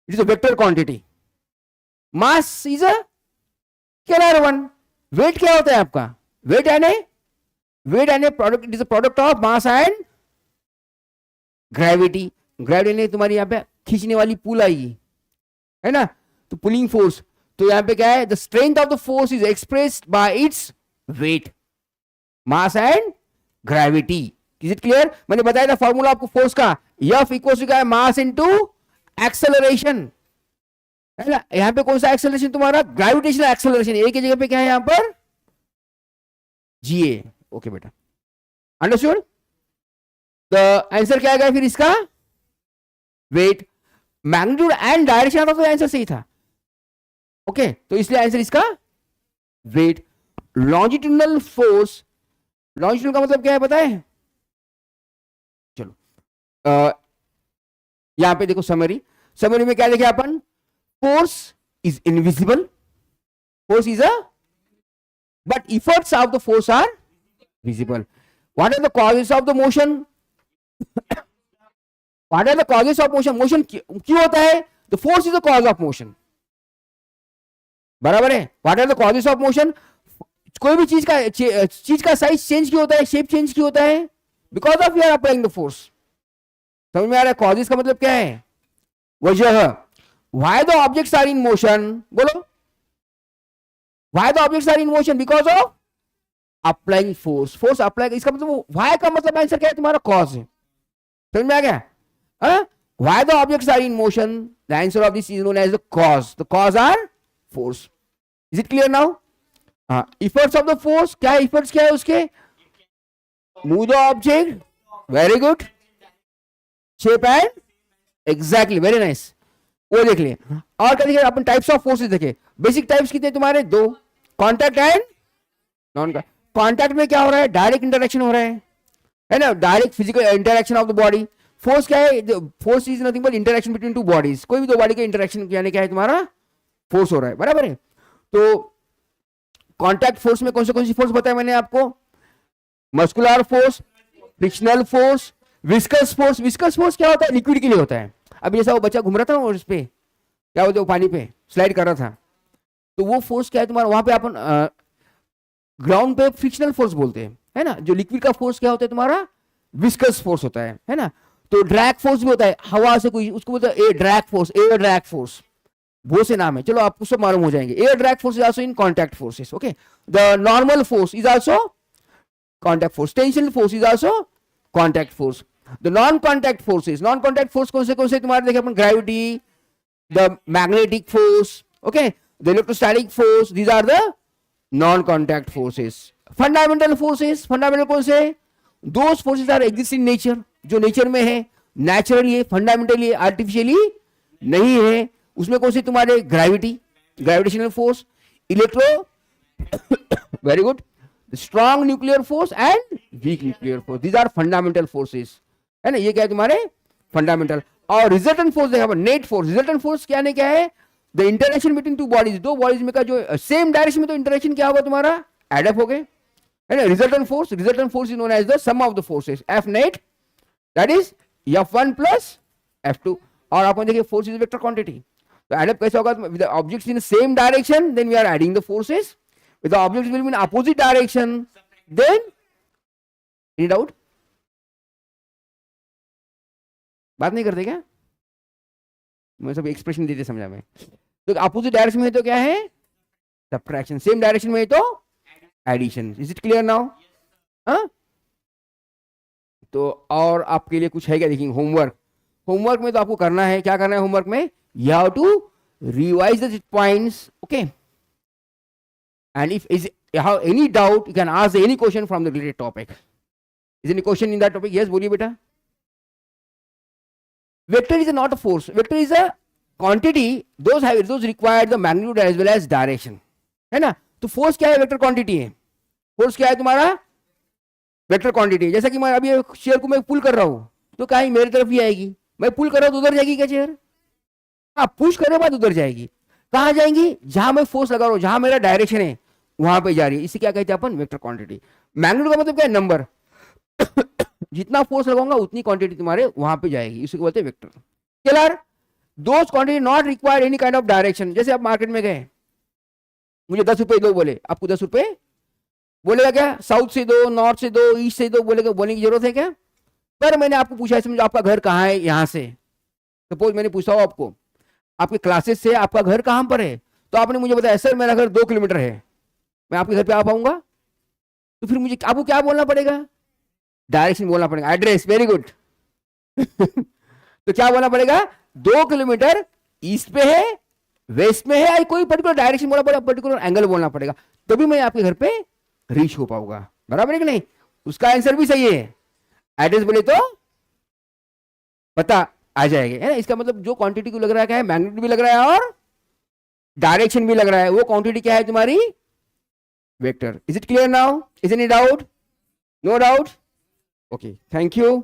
it is a vector quantity, mass is a scalar one, weight क्या होता है आपका, weight an product, it is a product of mass and gravity. Gravity ने तुम्हारी यहां पे खींचने वाली पुल आएगी, है ना, तो पुलिंग फोर्स, तो यहां पे क्या है, the strength of the force is expressed by its weight, mass and gravity. Is it clear? मैंने बताया था फॉर्मूला आपको फोर्स का, F इक्वल्स टू क्या है, मास इनटू एक्सेलरेशन, है ना। यहां पे कौन सा एक्सेलरेशन तुम्हारा, ग्रेविटेशनल एक्सेलरेशन, एक की जगह पे क्या है यहां पर, जीए। ओके बेटा, अंडरस्टूड। द आंसर क्या आएगा फिर इसका, वेट, मैग्नीट्यूड एंड डायरेक्शन आता तो आंसर सही था, ओके, तो इसलिए आंसर इसका वेट। लॉन्जिट्यूडनल फोर्स, लॉन्जिट्यूड का मतलब क्या है पता है, चलो यहां पे देखो समरी, समरी में क्या देखे अपन, force is invisible, force is a, but efforts of the force are visible. What are the causes of the motion, what are the causes of motion, motion क्यों होता है, the force is the cause of motion, बराबर है। What are the causes of motion, कोई भी चीज का size change क्यों होता है, शेप चेंज क्यों होता है, because of you are applying the force. समझ में आ रहा है, कॉजेस का मतलब क्या है, वजह। Why the objects are in motion, बोलो, why the objects are in motion, because of applying force, force apply, इसका मतलब व्हाई का मतलब आंसर क्या है तुम्हारा, कॉज है। समझ में आ गया, why the objects are in motion, the answer of this is known as the cause, the cause are force. Is it clear now? हाँ, इफर्ट्स ऑफ द फोर्स, क्या है इफर्ट्स, क्या है उसके, move the object, very good, shape and, exactly, very nice, वो देख लिए। और क्या देखे अपन, टाइप्स ऑफ फोर्सेस देखे, बेसिक टाइप्स कितने तुम्हारे, दो, contact and non contact. Contact में क्या हो रहा है, डायरेक्ट इंटरेक्शन हो रहा है ना, direct physical interaction of the body. Force क्या है, force is nothing but interaction between two bodies, कोई भी दो बॉडी के इंटरेक्शन यानी क्या है तुम्हारा, फोर्स हो रहा है, बराबर है। तो कॉन्टैक्ट फोर्स में कौन सी फोर्स बताया मैंने आपको, muscular force, frictional force, viscous force. Viscous force क्या होता है, लिक्विड के लिए होता है। अभी जैसा वो बच्चा घूम रहा था और इस पे क्या होता है, वो पानी पे स्लाइड कर रहा था, तो वो फोर्स क्या है तुम्हारा, वहां पे अपन ग्राउंड पे फ्रिक्शनल फोर्स बोलते हैं, है ना। जो लिक्विड का फोर्स क्या होता है तुम्हारा, विस्कस फोर्स होता है ना। तो ड्रैग फोर्स भी होता है, हवा से कोई, उसको बोलते हैं air drag force, air drag force, बहुत से नाम है, चलो आपको सब मालूम हो जाएंगे। Air drag force is also in contact forces, okay. The normal force is also contact force, tension force is also contact force. The non contact forces, non contact force कौन से तुम्हारे देखे अपन, gravity, the magnetic force, okay, the electrostatic force, these are the non contact forces. Fundamental forces, fundamental कौन से, those forces are exist in nature, जो nature में है, नेचुरली है, फंडामेंटली, आर्टिफिशियली नहीं है। उसमें कौन से तुम्हारे, gravity, gravitational force, electro very good, strong nuclear force and weak nuclear force, these are fundamental forces, है ना। ये क्या है तुम्हारे फंडामेंटल। और रिजल्टेंट फोर्स देखा, नेट फोर्स, रिजल्टेंट फोर्स क्या है, क्या है, the interaction between two bodies, दो बॉडीज में का जो सेम डायरेक्शन में, तो इंटरेक्शन क्या होगा तुम्हारा, एडअप हो गए, है ना। Resultant force is known as the sum of the forces, F net that is F1 plus F2। और अपन देखिए फोर्स इज वेक्टर क्वांटिटी, तो एडअप कैसे होगा, with objects in same direction then we are adding the forces, with objects will be in opposite direction then, any doubt, बात नहीं करते क्या, मैं सब एक्सप्रेशन देते समझा में। तो अपोजिट डायरेक्शन में तो क्या है, सब्ट्रैक्शन, सेम डायरेक्शन में तो addition. Is it clear now? तो और आपके लिए कुछ है क्या, देखिए होमवर्क, होमवर्क में तो आपको करना है, क्या करना है होमवर्क में, you have to revise the points, okay, and if is you have any doubt you can ask any question from the related topic. Is any question in that topic? Yes, बोलिए बेटा। Vector is not a force, vector is a quantity, those require the magnitude as well as direction, है ना। तो force क्या है, vector quantity है। Force क्या है तुम्हारा, वेक्टर क्वांटिटी। जैसा कि मैं अभी शेयर को मैं पुल कर रहा हूं तो क्या मेरी तरफ ही आएगी, मैं पुल कर रहा हूं तो उधर जाएगी क्या चेयर? हाँ, पुश करने के बाद उधर जाएगी। कहां जाएंगी? जहां मैं फोर्स लगा रहा हूं, जहां मेरा डायरेक्शन है वहां पे जा रही है। इसे क्या कहते हैं अपन? Vector quantity. मैग्नीट्यूड का मतलब क्या है? नंबर। जितना फोर्स लगाऊंगा उतनी क्वांटिटी तुम्हारे वहां पे जाएगी, इसे बोलते हैं vector. Clear? Those quantity not require any kind of direction. जैसे आप मार्केट में गए, मुझे 10 रुपए दो बोले, आपको 10 रुपए बोलेगा क्या? साउथ से दो, नॉर्थ से दो, ईस्ट से दो बोलेगा, बोलने की जरूरत है क्या? पर मैंने आपको पूछा, समझो आपका घर कहाँ है, यहां से सपोज मैंने पूछा हो आपको, आपके क्लासेस से आपका घर कहां पर है, तो आपने मुझे बताया सर मेरा घर 2 किलोमीटर है, मैं आपके घर पे आ पाऊंगा? तो फिर मुझे आपको क्या बोलना पड़ेगा? डायरेक्शन बोलना पड़ेगा, एड्रेस। Very good. तो क्या बोलना पड़ेगा? 2 किलोमीटर ईस्ट पे है, वेस्ट में है, कोई पर्टिकुलर डायरेक्शन बोलना पड़ेगा, पर्टिकुलर एंगल बोलना पड़ेगा, तभी मैं आपके घर पे रीच हो पाऊंगा। बराबर है कि नहीं? उसका आंसर भी सही है। एड्रेस बोले तो पता आ जाएगा, है ना? इसका मतलब जो क्वांटिटी को लग रहा है, मैग्नीट्यूड भी लग रहा है और डायरेक्शन भी लग रहा है, वो क्वांटिटी क्या है तुम्हारी? Vector. Is it clear now? Is any doubt? No doubt? Okay, thank you.